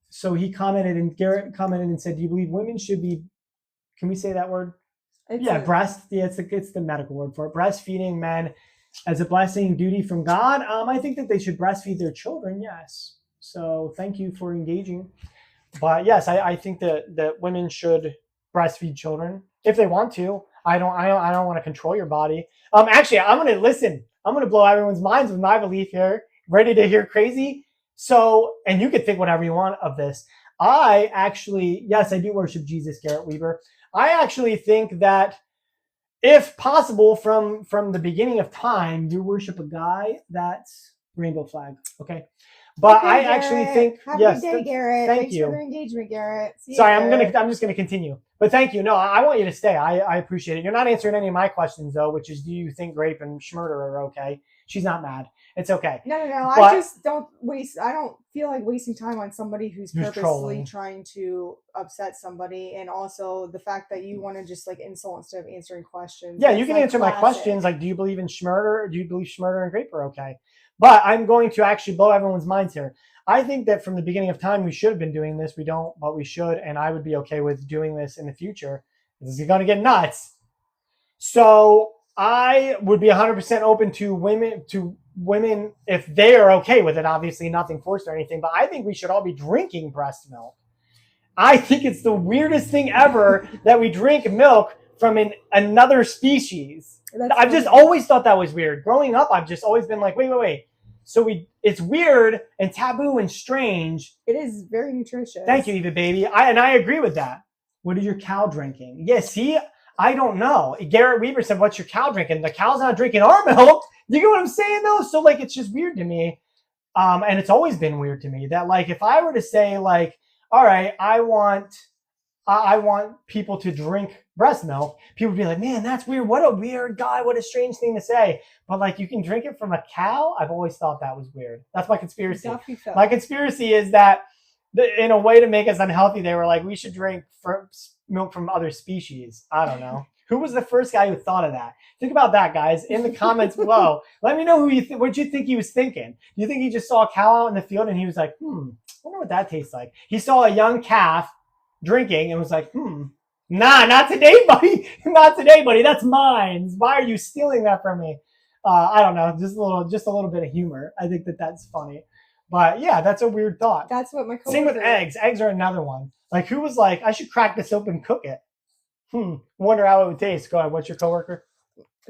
So Garrett commented and said, do you believe women should be, can we say that word? It's the medical word for it. Breastfeeding men as a blessing duty from God. I think that they should breastfeed their children. Yes. So thank you for engaging. But yes, I think that women should breastfeed children if they want to. I don't want to control your body. Actually, I'm going to blow everyone's minds with my belief here. Ready to hear crazy? So, and you can think whatever you want of this. I do worship Jesus, Garrett Weber. I actually think that if possible, from the beginning of time, you worship a guy that's rainbow flag. Okay. But okay, I actually think, have yes, a good day, Garrett. Thank you. For the engagement, Garrett. Sorry, I'm just going to continue. But thank you. No, I want you to stay. I appreciate it. You're not answering any of my questions, though, which is, do you think grape and schmurder are okay? She's not mad. It's okay. No. But I just don't I don't feel like wasting time on somebody who's purposely trolling. trying to upset somebody, and also the fact that you want to just like insult instead of answering questions. Yeah, you can answer my questions. Like, do you believe in schmurder? Do you believe schmurder and grape are okay? But I'm going to actually blow everyone's minds here. I think that from the beginning of time, we should have been doing this. We don't, but we should. And I would be okay with doing this in the future. This is going to get nuts. So I would be 100% open to women if they are okay with it. Obviously, nothing forced or anything. But I think we should all be drinking breast milk. I think it's the weirdest thing ever that we drink milk from another species. I've just always thought that was weird. Growing up, I've just always been like, wait. So it's weird and taboo and strange. It is very nutritious. Thank you, Eva Baby. I agree with that. What is your cow drinking? Yeah, see, I don't know. Garrett Weaver said, what's your cow drinking? The cow's not drinking our milk. You get what I'm saying, though? So, like, it's just weird to me. And it's always been weird to me that, like, if I were to say, like, all right, I want people to drink breast milk, people would be like, man, that's weird. What a weird guy. What a strange thing to say. But like, you can drink it from a cow. I've always thought that was weird. That's my conspiracy. My conspiracy is that in a way to make us unhealthy, they were like, we should drink milk from other species. I don't know. Who was the first guy who thought of that? Think about that, guys, in the comments below. Let me know what you think he was thinking. Do you think he just saw a cow out in the field and he was like, I wonder what that tastes like? He saw a young calf drinking and was like, nah, not today, buddy. Not today, buddy. That's mine. Why are you stealing that from me? I don't know. Just a little bit of humor. I think that's funny. But yeah, that's a weird thought. That's what my coworker. Same with eggs. Eggs are another one. Like, who was like, I should crack this open and cook it? Wonder how it would taste. Go ahead. What's your coworker?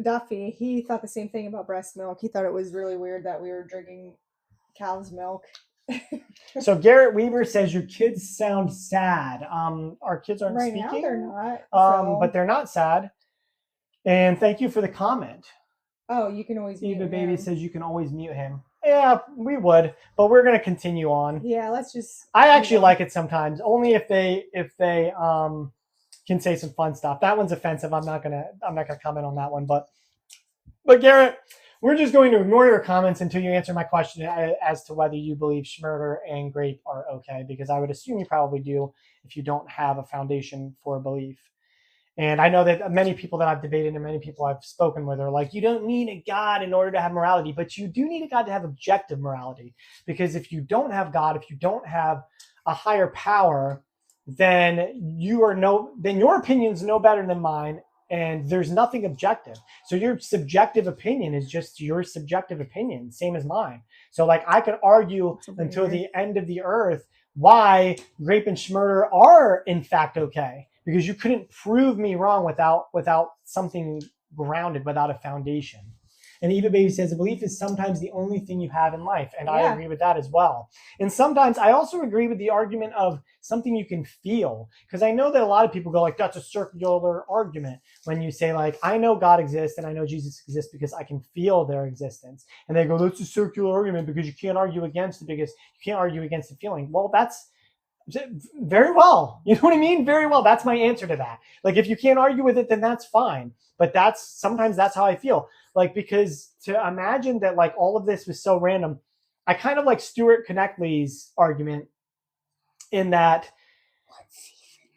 Duffy, he thought the same thing about breast milk. He thought it was really weird that we were drinking cow's milk. So Garrett Weaver says your kids sound sad. Our kids aren't Right speaking. now they're not. But they're not sad. And thank you for the comment. Oh, you can always mute Eva him. Baby says you can always mute him. Yeah, we would, but we're gonna continue on. Yeah, let's just. I actually like it sometimes, only if they can say some fun stuff. That one's offensive. I'm not gonna comment on that one. But Garrett, we're just going to ignore your comments until you answer my question as to whether you believe Schmurder and grape are okay, because I would assume you probably do if you don't have a foundation for belief. And I know that many people that I've debated and many people I've spoken with are like, you don't need a God in order to have morality, but you do need a God to have objective morality. Because if you don't have God, if you don't have a higher power, then your opinion's no better than mine, and there's nothing objective. So your subjective opinion is just your subjective opinion, same as mine. So like I could argue until the end of the earth why grape and Schmurder are in fact okay, because you couldn't prove me wrong without something grounded, without a foundation. And Eva Baby says, a belief is sometimes the only thing you have in life. And I agree with that as well. And sometimes I also agree with the argument of something you can feel. Because I know that a lot of people go like, that's a circular argument. When you say like, I know God exists and I know Jesus exists because I can feel their existence. And they go, that's a circular argument because you can't argue against it, because you can't argue against the feeling. Well, that's very well. You know what I mean? Very well. That's my answer to that. Like, if you can't argue with it, then that's fine. But sometimes that's how I feel. Like, because to imagine that like all of this was so random, I kind of like Stuart Connectly's argument in that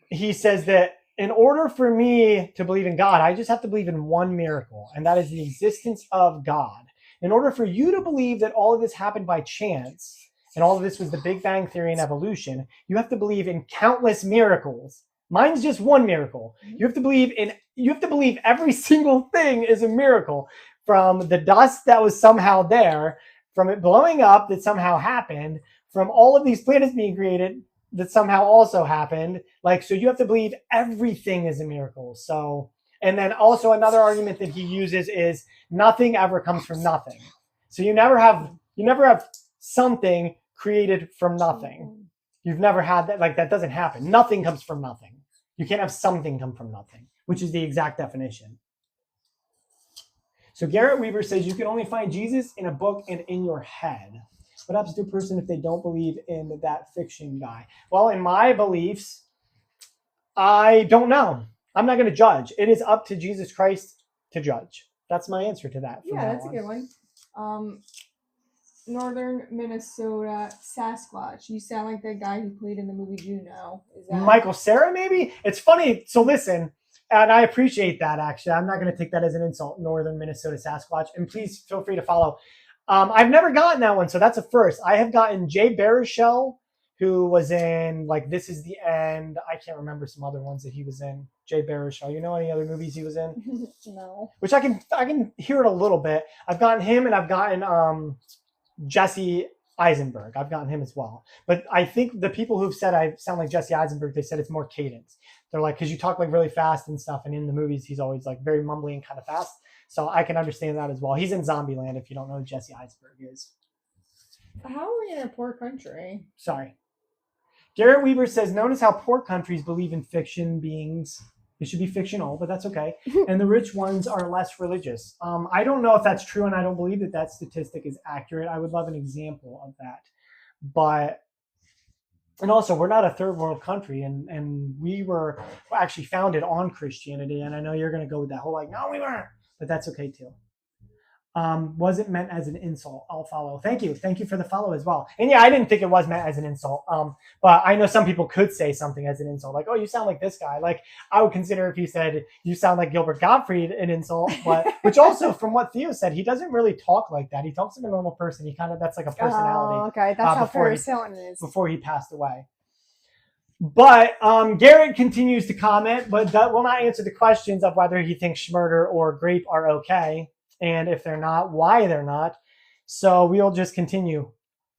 he says that in order for me to believe in God, I just have to believe in one miracle, and that is the existence of God. In order for you to believe that all of this happened by chance, and all of this was the Big Bang Theory and evolution, you have to believe in countless miracles. Mine's just one miracle. You have to believe every single thing is a miracle, from the dust that was somehow there, from it blowing up that somehow happened, from all of these planets being created that somehow also happened. Like, so you have to believe everything is a miracle. So, and then also another argument that he uses is nothing ever comes from nothing. So you never have something created from nothing. You've never had that. Like, that doesn't happen. Nothing comes from nothing. You can't have something come from nothing, which is the exact definition. So Garrett Weaver says you can only find Jesus in a book and in your head. What happens to a person if they don't believe in that fiction guy? Well, in my beliefs, I don't know. I'm not going to judge. It is up to Jesus Christ to judge. That's my answer to that. Yeah, that's a good one. Northern Minnesota Sasquatch. You sound like the guy who played in the movie Juno. Is that Michael Cera, maybe? It's funny. So listen, and I appreciate that, actually. I'm not going to take that as an insult, Northern Minnesota Sasquatch. And please feel free to follow. I've never gotten that one, so that's a first. I have gotten Jay Baruchel, who was in, like, This Is the End. I can't remember some other ones that he was in. Jay Baruchel. You know any other movies he was in? No. Which I can hear it a little bit. I've gotten him, and I've gotten Jesse Eisenberg. I've gotten him as well. But I think the people who've said I sound like Jesse Eisenberg, they said it's more cadence. They're like, because you talk like really fast and stuff, and in the movies he's always like very mumbly and kind of fast. So I can understand that as well. He's in Zombieland, if you don't know who Jesse Eisenberg is. How are we in a poor country? Sorry. Garrett Weaver says, notice how poor countries believe in fiction beings. It should be fictional, but that's okay. And the rich ones are less religious. I don't know if that's true, and I don't believe that statistic is accurate. I would love an example of that. But, and also, we're not a third world country, and we were actually founded on Christianity. And I know you're going to go with that whole like, no, we weren't, but that's okay too. Wasn't meant as an insult. I'll follow. Thank you for the follow as well. And yeah, I didn't think it was meant as an insult. But I know some people could say something as an insult, like, oh, you sound like this guy. Like, I would consider if he said you sound like Gilbert Gottfried an insult, but which also, from what Theo said, he doesn't really talk like that. He talks like a normal person. He kind of, that's like a personality. Oh, okay, that's how Paris Hilton is. Before he passed away. But Garrett continues to comment, but that will not answer the questions of whether he thinks Schmurder or grape are okay, and if they're not, why they're not. So we'll just continue.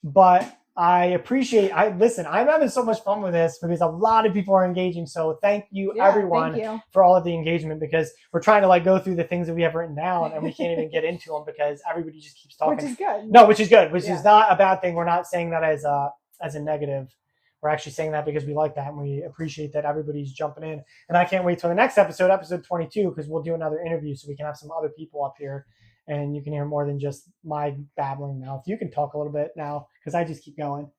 But I appreciate. Listen. I'm having so much fun with this because a lot of people are engaging. So thank you, everyone, Thank you. for all of the engagement, because we're trying to like go through the things that we have written down, and we can't even get into them because everybody just keeps talking. Which is good. No, which is good. Which is not a bad thing. We're not saying that as a negative. We're actually saying that because we like that and we appreciate that everybody's jumping in. And I can't wait till the next episode 22, because we'll do another interview so we can have some other people up here and you can hear more than just my babbling mouth. You can talk a little bit now because I just keep going.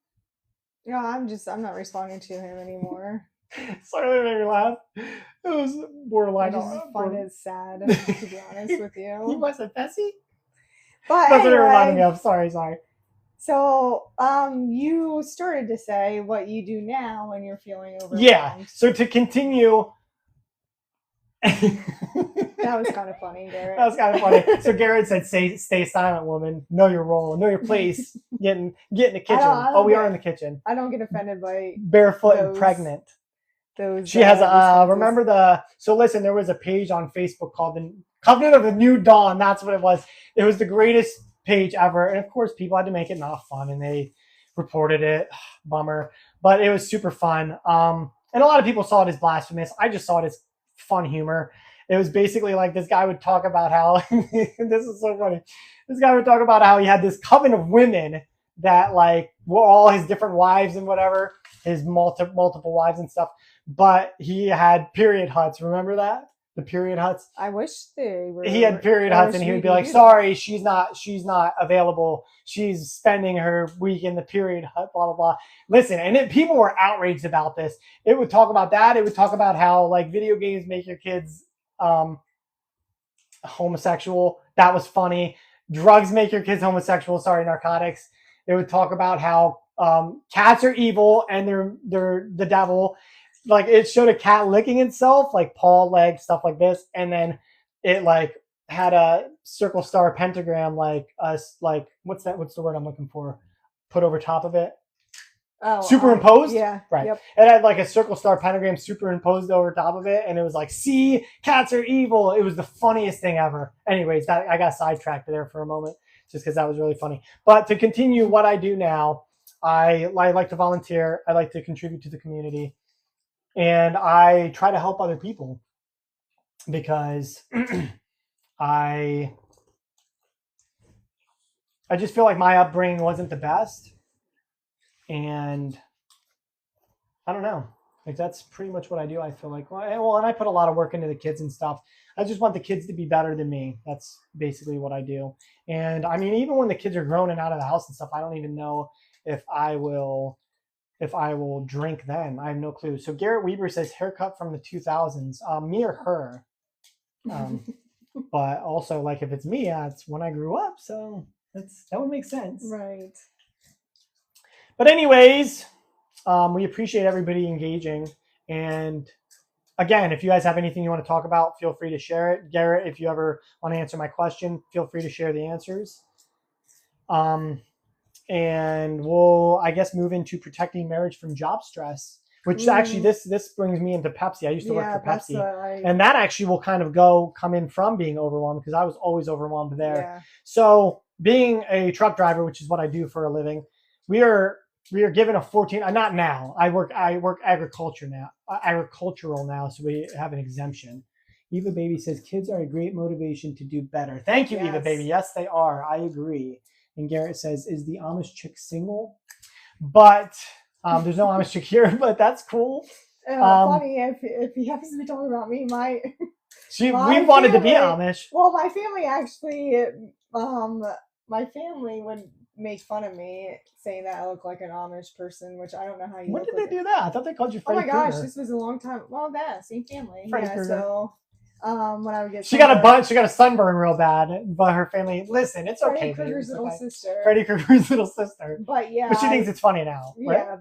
No, I'm not responding to him anymore. Sorry, that made me laugh. It was borderline. I just find it sad, to be honest with you. You must have Bessie? But That's what it reminded anyway, me of. Sorry. so you started to say what you do now when you're feeling overwhelmed. Yeah. So to continue. That was kind of funny, Garrett. That was kind of funny. So Garrett said, stay silent, woman. Know your role. Know your place. Get in the kitchen. We are in the kitchen. I don't get offended by barefoot and pregnant. Those. She has so listen, there was a page on Facebook called the Covenant of the New Dawn. That's what it was. It was the greatest page ever. And of course, people had to make it not fun and they reported it. Bummer. But it was super fun. And a lot of people saw it as blasphemous. I just saw it as fun humor. It was basically like this guy would talk about how this is so funny. This guy would talk about how he had this coven of women that like were all his different wives and whatever, his multiple wives and stuff. But he had period huts. Remember that? The period huts. I wish they were. He had period huts, and he would be like, "Sorry, she's not available. She's spending her week in the period hut." Blah blah blah. Listen, and people were outraged about this. It would talk about that. It would talk about how like video games make your kids homosexual. That was funny. Drugs make your kids homosexual. Sorry, narcotics. It would talk about how cats are evil and they're the devil. Like it showed a cat licking itself, like paw, leg, stuff like this, and then it like had a circle, star, pentagram, like us, like what's the word I'm looking for? Put over top of it. Oh, superimposed. Yeah. Right. Yep. It had like a circle, star, pentagram superimposed over top of it, and it was like, "See, cats are evil." It was the funniest thing ever. Anyways, I got sidetracked there for a moment just because that was really funny. But to continue what I do now, I like to volunteer. I like to contribute to the community. And I try to help other people because I just feel like my upbringing wasn't the best. And I don't know. Like that's pretty much what I do. I feel like, well, and I put a lot of work into the kids and stuff. I just want the kids to be better than me. That's basically what I do. And I mean, even when the kids are grown and out of the house and stuff, I don't even know if I will drink then. I have no clue. So Garrett Weber says haircut from the 2000s. Me or her? But also, like, if it's me, it's when I grew up. So that would make sense. Right. But anyways, we appreciate everybody engaging. And again, if you guys have anything you want to talk about, feel free to share it. Garrett, if you ever want to answer my question, feel free to share the answers. And we'll, I guess, move into protecting marriage from job stress, which actually this brings me into Pepsi. I used to work for Pepsi, and that actually will kind of come in from being overwhelmed because I was always overwhelmed there. Yeah. So being a truck driver, which is what I do for a living, we are given a 14. Not now. I work agricultural now, so we have an exemption. Eva Baby says kids are a great motivation to do better. Thank you, Eva Baby. Yes, they are. I agree. And Garrett says, is the Amish chick single? But there's no Amish chick here, but that's cool. Funny if he happens to be talking about me, we wanted to be Amish. Well, my family actually, my family would make fun of me saying that I look like an Amish person, which I don't know how you. When did they do that? I thought they called you Freddy Krueger. Oh my gosh, this was a long time. Well, same family. Freddy Krueger. So. When I would get she got a sunburn real bad, but her family, listen, it's okay. Freddy Krueger's little sister. Freddy Krueger's little sister. But yeah. But she thinks it's funny now. Right?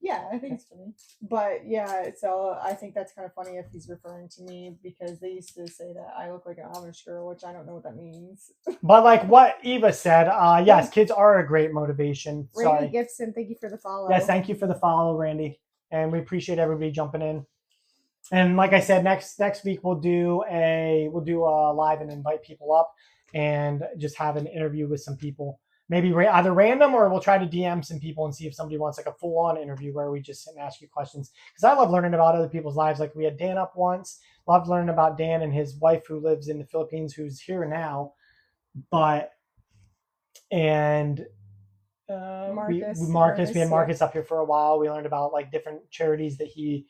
Yeah, I think it's funny. But yeah, so I think that's kind of funny if he's referring to me because they used to say that I look like an Amish girl, which I don't know what that means. But like what Eva said, yes, kids are a great motivation. Randy Gibson, thank you for the follow. Yes, thank you for the follow, Randy. and we appreciate everybody jumping in. And like I said, next week we'll do a live and invite people up and just have an interview with some people. Maybe either random, or we'll try to DM some people and see if somebody wants like a full on interview where we just sit and ask you questions. Because I love learning about other people's lives. Like we had Dan up once. Loved learning about Dan and his wife who lives in the Philippines, who's here now. And Marcus, we had Marcus up here for a while. We learned about like different charities that he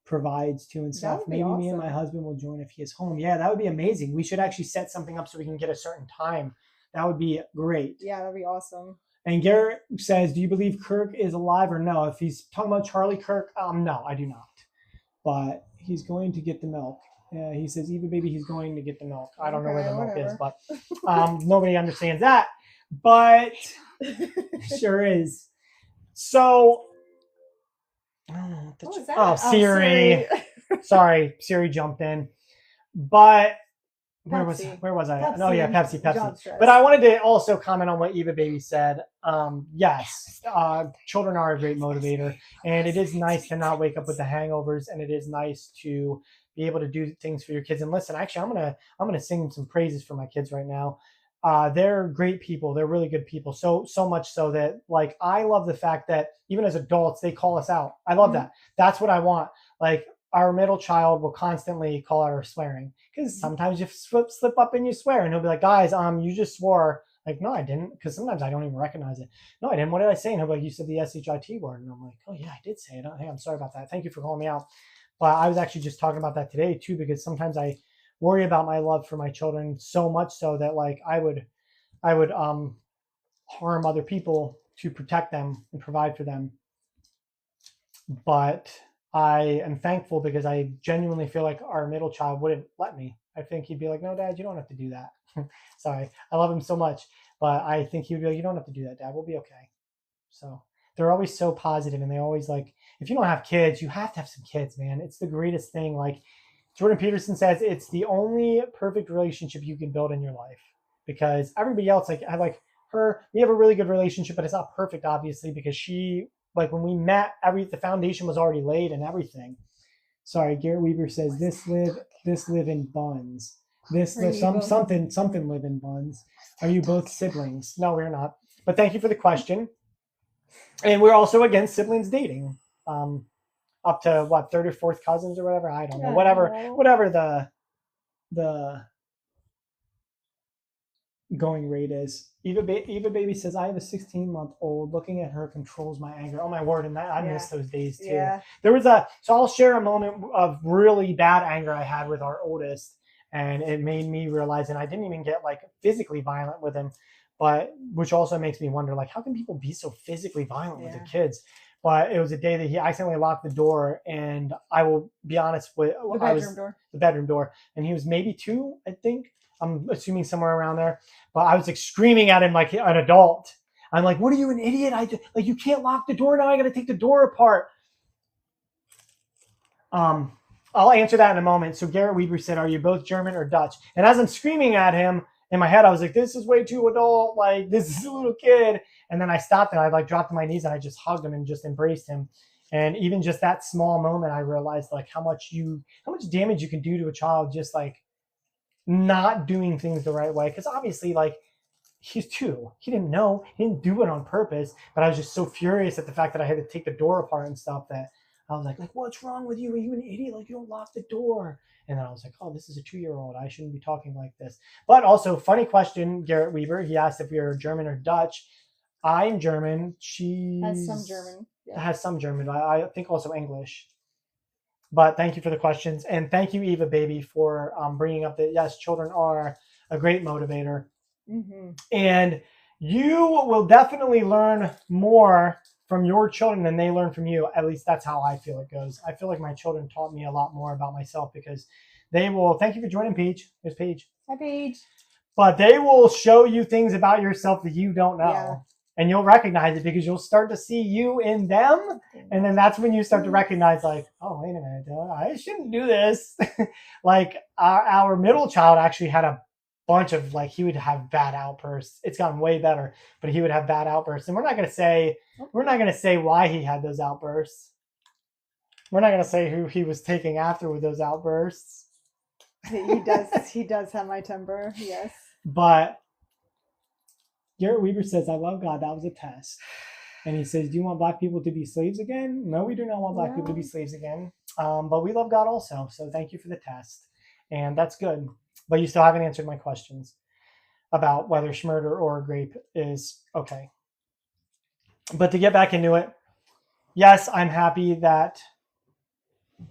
provides to and stuff. Maybe awesome. Me and my husband will join if he is home. Yeah, that would be amazing. We should actually set something up so we can get a certain time. That would be great. Yeah, that'd be awesome. And Garrett says, do you believe Kirk is alive or no? If he's talking about Charlie Kirk, no, I do not. But he's going to get the milk. He says, Eva baby, he's going to get the milk. I don't know where the milk is, but nobody understands that. But sure is. So, Siri. Sorry, Siri jumped in. But where was I? Pepsi. Oh yeah, Pepsi. But I wanted to also comment on what Eva baby said. Yes, children are a great motivator, and it is nice to not wake up with the hangovers, and it is nice to be able to do things for your kids. And listen, actually, I'm gonna sing some praises for my kids right now. They're great people. They're really good people. So much so that like I love the fact that even as adults they call us out. I love that. That's what I want. Like our middle child will constantly call out our swearing because sometimes you slip up and you swear, and he'll be like, "Guys, you just swore." Like, no, I didn't, because sometimes I don't even recognize it. No, I didn't. What did I say? And he'll be like, "You said the shit word," and I'm like, "Oh yeah, I did say it. Hey, I'm sorry about that. Thank you for calling me out." But I was actually just talking about that today too, because sometimes I worry about my love for my children so much so that like I would harm other people to protect them and provide for them. But I am thankful because I genuinely feel like our middle child wouldn't let me. I think he'd be like, "No, Dad, you don't have to do that." Sorry, I love him so much, but I think he would be like, "You don't have to do that, Dad. We'll be okay." So they're always so positive, and they always like, if you don't have kids, you have to have some kids, man. It's the greatest thing. Like Jordan Peterson says, it's the only perfect relationship you can build in your life, because everybody else, like I like her, we have a really good relationship, but it's not perfect, obviously, because she, like when we met, the foundation was already laid and everything. Sorry, Garrett Weaver says this live in buns. Something live in buns. Are you both siblings? No, we're not. But thank you for the question. And we're also against siblings dating. Up to what, third or fourth cousins or whatever. I don't know. Whatever the going rate is. Eva baby says, I have a 16-month-old. Looking at her controls my anger. Oh my word, and I miss those days too. Yeah. So I'll share a moment of really bad anger I had with our oldest, and it made me realize, and I didn't even get like physically violent with him, but which also makes me wonder, like, how can people be so physically violent with their kids? But it was a day that he accidentally locked the door, and I will be honest with the bedroom door, and he was maybe 2, I think. I'm assuming somewhere around there, but I was like screaming at him like an adult. I'm like, "What are you, an idiot? You can't lock the door now. I got to take the door apart." I'll answer that in a moment. So Garrett Weaver said, "Are you both German or Dutch?" And as I'm screaming at him in my head, I was like, "This is way too adult. Like this is a little kid." And then I stopped and I like dropped to my knees and I just hugged him and just embraced him. And even just that small moment, I realized like how much damage you can do to a child just like not doing things the right way. Because obviously, like, he's 2, he didn't know, he didn't do it on purpose, but I was just so furious at the fact that I had to take the door apart and stuff that I was like, "What's wrong with you? Are you an idiot? Like, you don't lock the door." And then I was like, "Oh, this is a 2-year-old. I shouldn't be talking like this." But also, funny question, Garrett Weaver, he asked if we are German or Dutch. I'm German. She has some German. Yeah. Has some German. I think also English. But thank you for the questions. And thank you, Eva baby, for bringing up that, yes, children are a great motivator. Mm-hmm. And you will definitely learn more from your children than they learn from you. At least that's how I feel it goes. I feel like my children taught me a lot more about myself because they will, thank you for joining, Paige. There's Paige. Hi, Paige. But they will show you things about yourself that you don't know. Yeah. And you'll recognize it because you'll start to see you in them. And then that's when you start to recognize like, "Oh, wait a minute, I shouldn't do this." Like our middle child actually had a bunch of like, he would have bad outbursts. It's gotten way better, but he would have bad outbursts. And we're not going to say why he had those outbursts. We're not gonna say who he was taking after with those outbursts, He does have my temper. Yes. but Garrett Weaver says, "I love God. That was a test." And he says, "Do you want black people to be slaves again?" No, we do not want black people to be No. slaves again. But we love God also. So thank you for the test, and that's good. But you still haven't answered my questions about whether schmurder or grape is okay. But to get back into it, yes, I'm happy that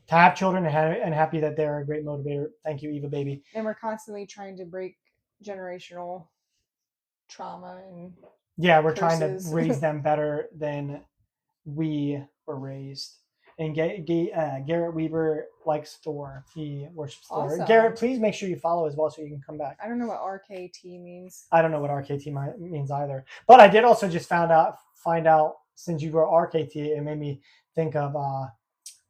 to have children and happy that they're a great motivator. Thank you, Eva baby. And we're constantly trying to break generational trauma and Yeah, we're trying to curses. raise them better than we were raised. And Garrett Weaver likes Thor. He worships Thor. Awesome. Garrett, please make sure you follow as well so you can come back. I don't know what RKT means. I don't know what RKT means either. But I did also just find out since you were RKT, it made me think of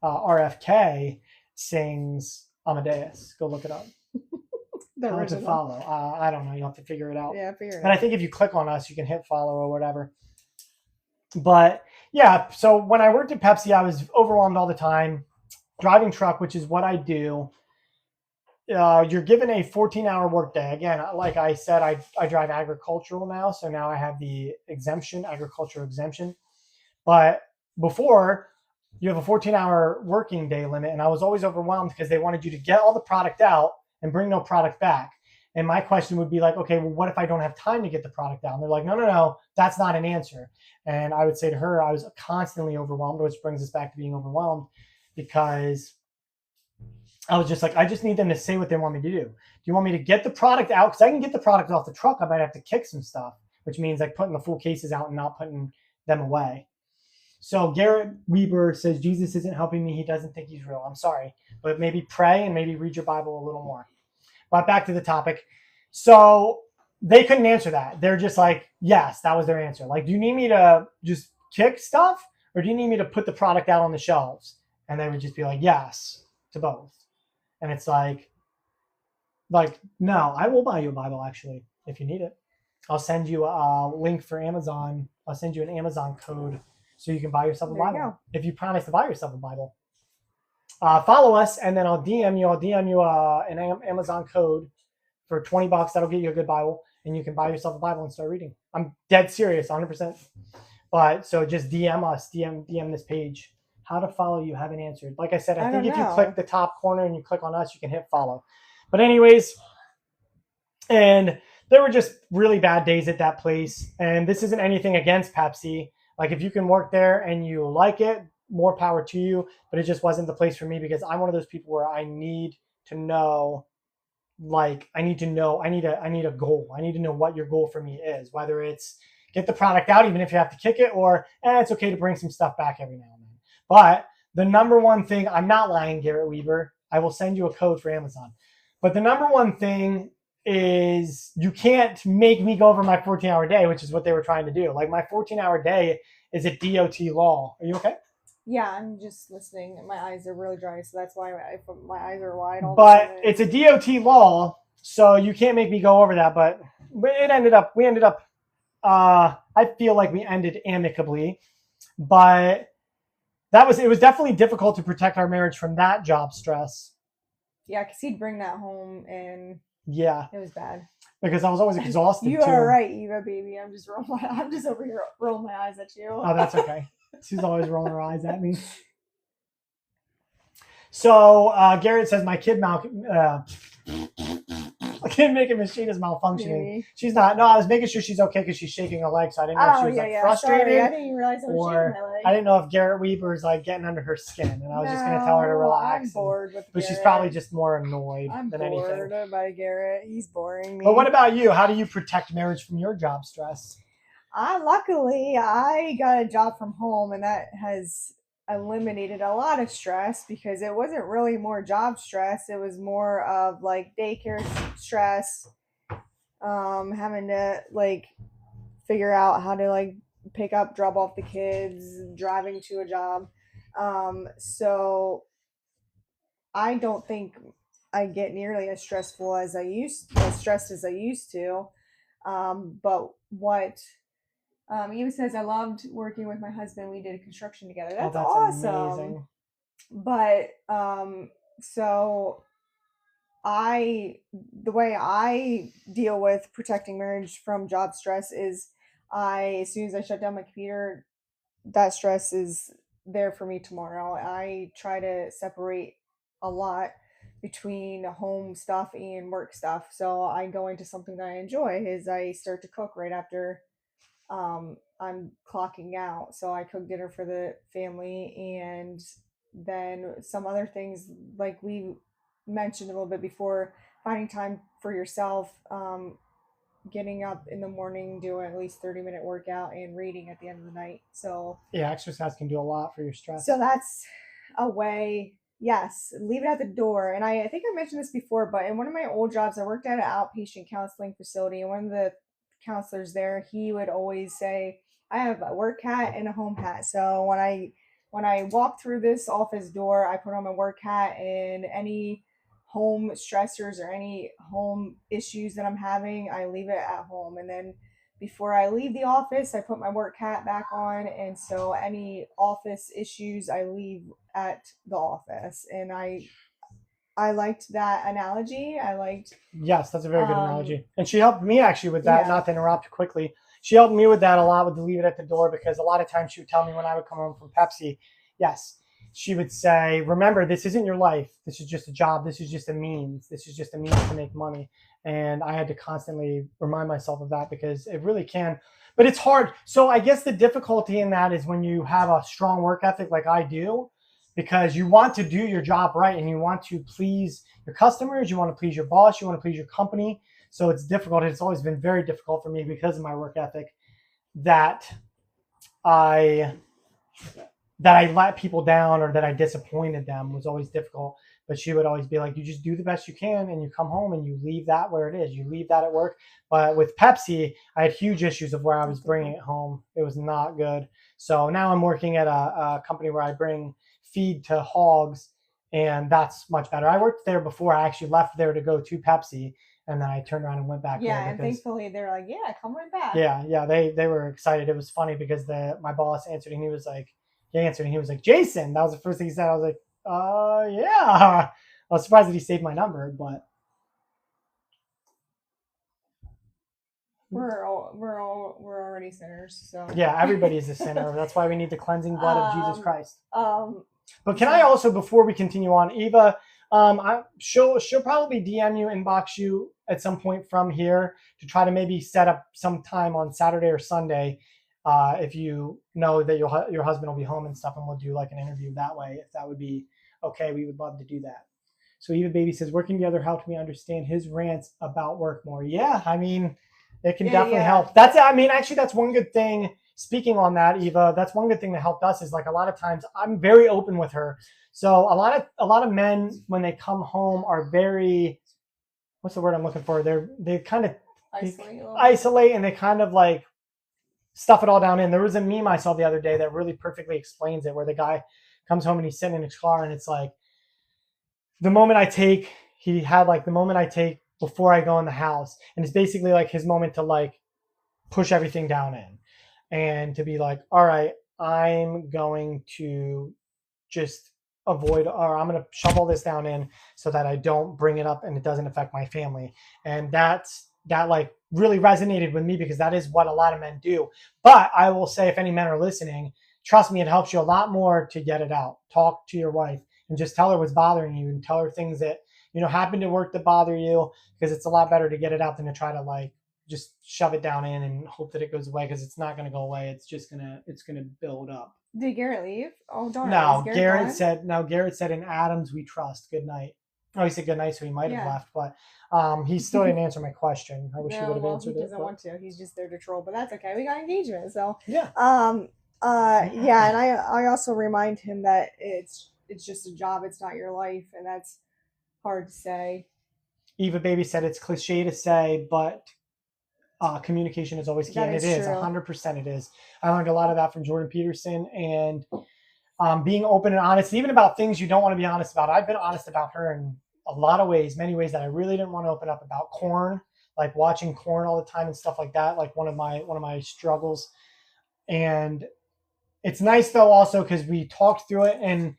RFK sings Amadeus. Go look it up. The How to original. follow. I don't know. You'll have to figure it out. Yeah, figure it And I think if you click on us, you can hit follow or whatever. But yeah, so when I worked at Pepsi, I was overwhelmed all the time. Driving truck, which is what I do. You're given a 14-hour workday. Again, like I said, I drive agricultural now, so now I have the agricultural exemption. But before, you have a 14-hour working day limit, and I was always overwhelmed because they wanted you to get all the product out and bring no product back. And my question would be like, okay, well, what if I don't have time to get the product out? And they're like, no, that's not an answer. And I would say to her, I was constantly overwhelmed, which brings us back to being overwhelmed because I was just like, I just need them to say what they want me to do. Do you want me to get the product out? Because I can get the product off the truck. I might have to kick some stuff, which means like putting the full cases out and not putting them away. So Garrett Weaver says, Jesus isn't helping me. He doesn't think he's real. I'm sorry, but maybe pray and maybe read your Bible a little more. But back to the topic. So they couldn't answer that. They're just like, yes, that was their answer. Like, do you need me to just kick stuff or do you need me to put the product out on the shelves? And they would just be like, yes, to both. And it's like, no, I will buy you a Bible actually, if you need it. I'll send you a link for Amazon. I'll send you an Amazon code so you can buy yourself a There you Bible. go. If you promise to buy yourself a Bible. Follow us, and then I'll DM you an Amazon code for $20. That'll get you a good Bible, and you can buy yourself a Bible and start reading. I'm dead serious, 100%. But so just DM us, DM this page. How to follow you, haven't answered. Like I said, I think if you click the top corner and you click on us, you can hit follow. But anyways, and there were just really bad days at that place. And this isn't anything against Pepsi. Like if you can work there and you like it, more power to you. But it just wasn't the place for me because I'm one of those people where I need to know, like I need a goal. I need to know what your goal for me is, whether it's get the product out, even if you have to kick it, or it's okay to bring some stuff back every now and then. But the number one thing, I'm not lying, Garrett Weaver. I will send you a code for Amazon. But the number one thing is you can't make me go over my 14-hour day, which is what they were trying to do. Like my 14-hour day is a DOT law. Are you okay? Yeah, I'm just listening. My eyes are really dry, so that's why my eyes are wide. But it's a DOT law, so you can't make me go over that. But we ended up. I feel like we ended amicably, but it was definitely difficult to protect our marriage from that job stress. Yeah, because he'd bring that home, and yeah, it was bad. Because I was always exhausted. You are right, Eva, baby. I'm just over here rolling my eyes at you. Oh, that's okay. She's always rolling her eyes at me. So Garrett says my kid making machine is malfunctioning. Maybe. She's not. No, I was making sure she's okay because she's shaking her leg, so I didn't know if she was frustrated. Sorry, I didn't even realize I was shaking my leg. I didn't know if Garrett Weaver is like getting under her skin, and I was just going to tell her to relax. I'm bored with but Garrett. She's probably just more annoyed than anything. I'm bored by Garrett. He's boring me. But what about you? How do you protect marriage from your job stress? Luckily, I got a job from home, and that has eliminated a lot of stress because it wasn't really more job stress. It was more of like daycare stress, having to like figure out how to like pick up, drop off the kids, driving to a job. So I don't think I get nearly as stressed as I used to. But what Eva says, I loved working with my husband. We did construction together. That's awesome. Amazing. But so the way I deal with protecting marriage from job stress is as soon as I shut down my computer, that stress is there for me tomorrow. I try to separate a lot between home stuff and work stuff. So I go into something that I enjoy is I start to cook right after I'm clocking out. So I cook dinner for the family, and then some other things like we mentioned a little bit before, finding time for yourself, getting up in the morning, doing at least 30-minute workout and reading at the end of the night. Yeah, exercise can do a lot for your stress. So that's a way. Yes, leave it at the door. And I think I mentioned this before, but in one of my old jobs, I worked at an outpatient counseling facility, and one of the counselors there, he would always say, "I have a work hat and a home hat." So when I walk through this office door, I put on my work hat, and any home stressors or any home issues that I'm having, I leave it at home. And then before I leave the office, I put my work hat back on. And so any office issues I leave at the office. And I liked that analogy. I liked Yes, that's a very good um analogy. And she helped me actually with that, yeah. not to interrupt quickly. She helped me with that a lot with the leave it at the door because a lot of times she would tell me when I would come home from Pepsi, yes, she would say, remember, this isn't your life. This is just a job. This is just a means. This is just a means to make money. And I had to constantly remind myself of that because it really can, but it's hard. So I guess the difficulty in that is when you have a strong work ethic like I do, because you want to do your job right and you want to please your customers, you want to please your boss, you want to please your company. So it's difficult. It's always been very difficult for me because of my work ethic that I let people down or that I disappointed them was always difficult. But she would always be like, you just do the best you can and you come home and you leave that where it is. You leave that at work. But with Pepsi, I had huge issues of where I was bringing it home. It was not good. So now I'm working at a company where I bring feed to hogs, and that's much better. I worked there before. I actually left there to go to Pepsi, and then I turned around and went back Yeah, there and because thankfully they're like, yeah, come right back. yeah, they were excited. It was funny because my boss answered and he answered and he was like, Jason. That was the first thing he said. I was like, yeah. I was surprised that he saved my number, but We're already sinners, so yeah, everybody is a sinner. That's why we need the cleansing blood of Jesus Christ. But can I also, before we continue on, Eva, she'll probably DM you, inbox you at some point from here to try to maybe set up some time on Saturday or Sunday, if you know that your husband will be home and stuff, and we'll do like an interview that way. If that would be okay, we would love to do that. So Eva Baby says, working together helped me understand his rants about work more. Yeah, I mean, it can definitely help. Actually, that's one good thing. Speaking on that, Eva, that's one good thing that helped us is like a lot of times I'm very open with her. So a lot of men when they come home are very, what's the word I'm looking for? They kind of isolate and they kind of like stuff it all down in. There was a meme I saw the other day that really perfectly explains it, where the guy comes home and he's sitting in his car and it's like the moment I take, he had like the moment I take before I go in the house, and it's basically like his moment to like push everything down in and to be like, all right, I'm going to just avoid, or I'm going to shovel this down in so that I don't bring it up and it doesn't affect my family. And that like really resonated with me because that is what a lot of men do. But I will say, if any men are listening, trust me, it helps you a lot more to get it out. Talk to your wife and just tell her what's bothering you and tell her things that, happen to work that bother you, because it's a lot better to get it out than to try to like just shove it down in and hope that it goes away, because it's not going to go away. It's going to build up. Did Garrett leave? Oh, darn. No, Garrett said, in Adams we trust. Good night. Oh, he said good night, so he might have left, but he still didn't answer my question. I wish he would have answered it. He doesn't want to. He's just there to troll, but that's okay. We got engagement, so yeah. Yeah, and I also remind him that it's just a job. It's not your life, and that's hard to say. Eva Baby said it's cliche to say, but communication is always key, and it is 100%. It is. I learned a lot of that from Jordan Peterson, and being open and honest, even about things you don't want to be honest about. I've been honest about her in a lot of ways, many ways that I really didn't want to open up about. Corn, like watching corn all the time and stuff like that, like one of my struggles. And it's nice though also because we talked through it, and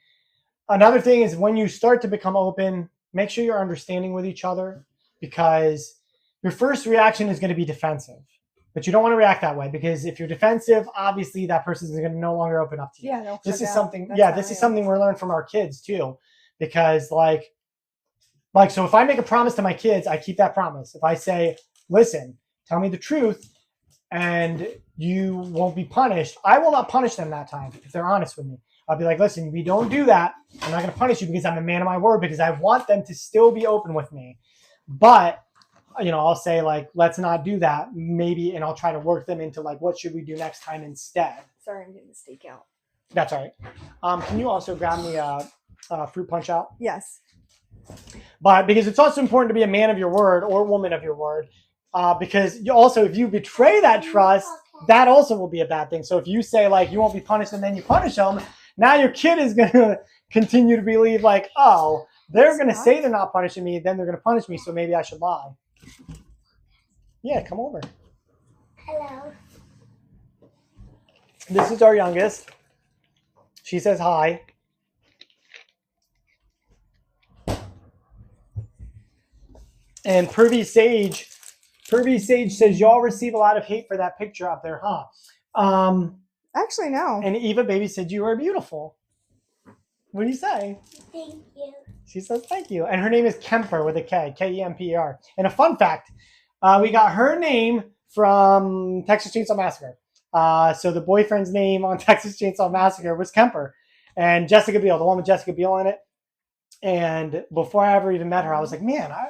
another thing is when you start to become open, make sure you're understanding with each other, because your first reaction is going to be defensive. But you don't want to react that way, because if you're defensive, obviously that person is going to no longer open up to you. Yeah, no, This is shut something. down. Yeah, That's this is how I am. something we're learning from our kids too, because like so if I make a promise to my kids, I keep that promise. If I say, "Listen, tell me the truth, and you won't be punished," I will not punish them that time if they're honest with me. I'll be like, "Listen, we don't do that. I'm not going to punish you because I'm a man of my word, because I want them to still be open with me." But I'll say like, let's not do that, maybe, and I'll try to work them into like, what should we do next time instead? Sorry, I'm getting the steak out. That's all right. Can you also grab me a fruit punch out? Yes. But because it's also important to be a man of your word or woman of your word, because if you betray that trust, that also will be a bad thing. So if you say like you won't be punished and then you punish them, now your kid is going to continue to believe like, oh, they're going to say they're not punishing me, then they're going to punish me, so maybe I should lie. Yeah, come over. Hello. This is our youngest. She says hi. And Pervy Sage says, y'all receive a lot of hate for that picture up there, huh? Actually, no. And Eva Baby said you are beautiful. What do you say? Thank you. She says thank you. And her name is Kemper with a K, Kemper. And a fun fact, we got her name from Texas Chainsaw Massacre. So the boyfriend's name on Texas Chainsaw Massacre was Kemper. And Jessica Biel, the one with Jessica Biel in it. And before I ever even met her, I was like, man, I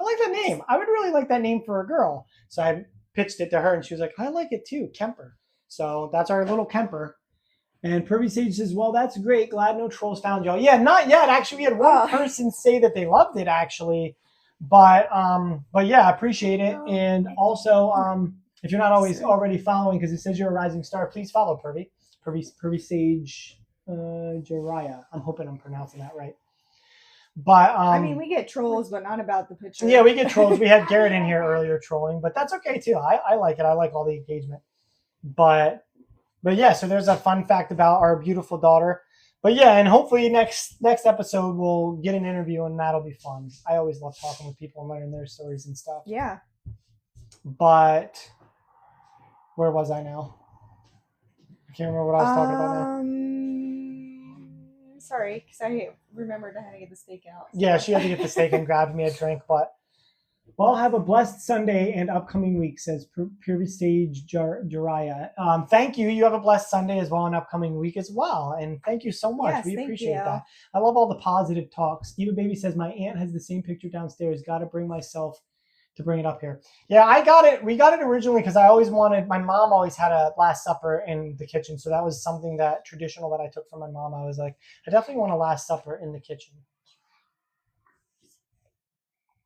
like that name. I would really like that name for a girl. So I pitched it to her, and she was like, I like it too, Kemper. So that's our little Kemper. And Pervy Sage says, well, that's great. Glad no trolls found y'all. Yeah, not yet. Actually, we had one person say that they loved it, actually. But yeah, I appreciate it. And also, if you're not always already following, because it says you're a rising star, please follow Pervy Sage Jiraiya. I'm hoping I'm pronouncing that right. But I mean, we get trolls, but not about the picture. Yeah, we get trolls. We had Garrett in here earlier trolling, but that's okay too. I like it. I like all the engagement. But yeah, so there's a fun fact about our beautiful daughter. But yeah, and hopefully next episode we'll get an interview, and that'll be fun. I always love talking with people and learning their stories and stuff. Yeah. But where was I now? I can't remember what I was talking about now. Sorry, because I remembered I had to get the steak out. So. Yeah, she had to get the steak and grabbed me a drink. But well, have a blessed Sunday and upcoming week, says Purity Stage Jiraiya. Thank you. You have a blessed Sunday as well and upcoming week as well. And thank you so much. Yes, we thank appreciate you. that. I love all the positive talks. Eva Baby says, my aunt has the same picture downstairs. Got to bring myself to bring it up here. Yeah, I got it. We got it originally because I always wanted, my mom always had a Last Supper in the kitchen. So that was something that traditional that I took from my mom. I was like, I definitely want a Last Supper in the kitchen.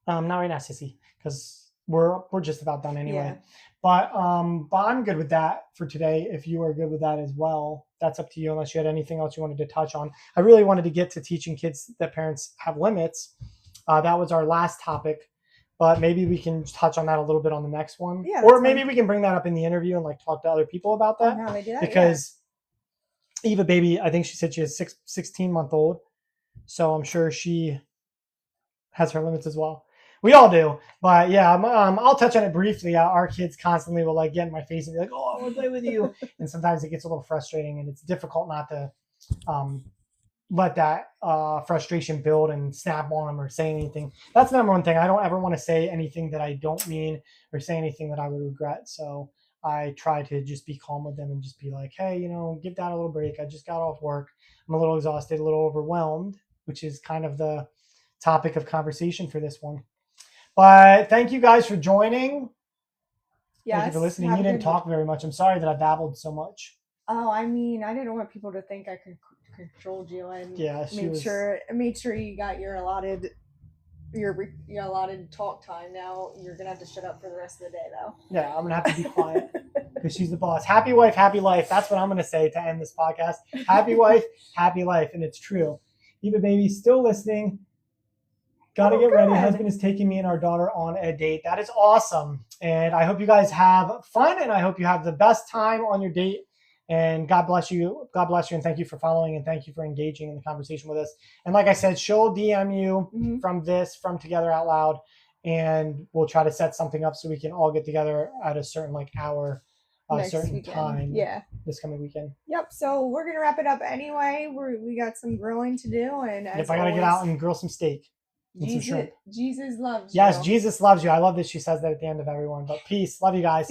Not right now, Sissy, because we're just about done anyway. Yeah. But I'm good with that for today. If you are good with that as well, that's up to you, unless you had anything else you wanted to touch on. I really wanted to get to teaching kids that parents have limits. That was our last topic. But maybe we can touch on that a little bit on the next one. Yeah, or maybe we can bring that up in the interview and like talk to other people about that. How they do that, because Eva Baby, I think she said she has 16-month-old. So I'm sure she has her limits as well. We all do. But yeah, I'll touch on it briefly. Our kids constantly will like get in my face and be like, oh, I want to play with you. And sometimes it gets a little frustrating, and it's difficult not to let that frustration build and snap on them or say anything. That's the number one thing. I don't ever want to say anything that I don't mean or say anything that I would regret. So I try to just be calm with them and just be like, hey, give Dad a little break. I just got off work. I'm a little exhausted, a little overwhelmed, which is kind of the topic of conversation for this one. But thank you guys for joining. Yes, thank you for listening. You didn't talk very much. I'm sorry that I babbled so much. Oh, I mean, I didn't want people to think I controlled you, and made sure you got your allotted talk time. Now you're gonna have to shut up for the rest of the day, though. Yeah, I'm gonna have to be quiet because she's the boss. Happy wife, happy life. That's what I'm gonna say to end this podcast. Happy wife, happy life, and it's true. Eva Baby still listening. Got to get ready. Husband is taking me and our daughter on a date. That is awesome. And I hope you guys have fun, and I hope you have the best time on your date. And God bless you. God bless you. And thank you for following, and thank you for engaging in the conversation with us. And like I said, she'll DM you from Together Out Loud, and we'll try to set something up so we can all get together at a certain hour, a Next certain weekend. time. Yeah. This coming weekend. Yep. So we're gonna wrap it up anyway. We got some grilling to do, and If I gotta get out and grill some steak and some shrimp. Jesus loves you. Yes, Jesus loves you. I love that she says that at the end of everyone. But peace. Love you guys.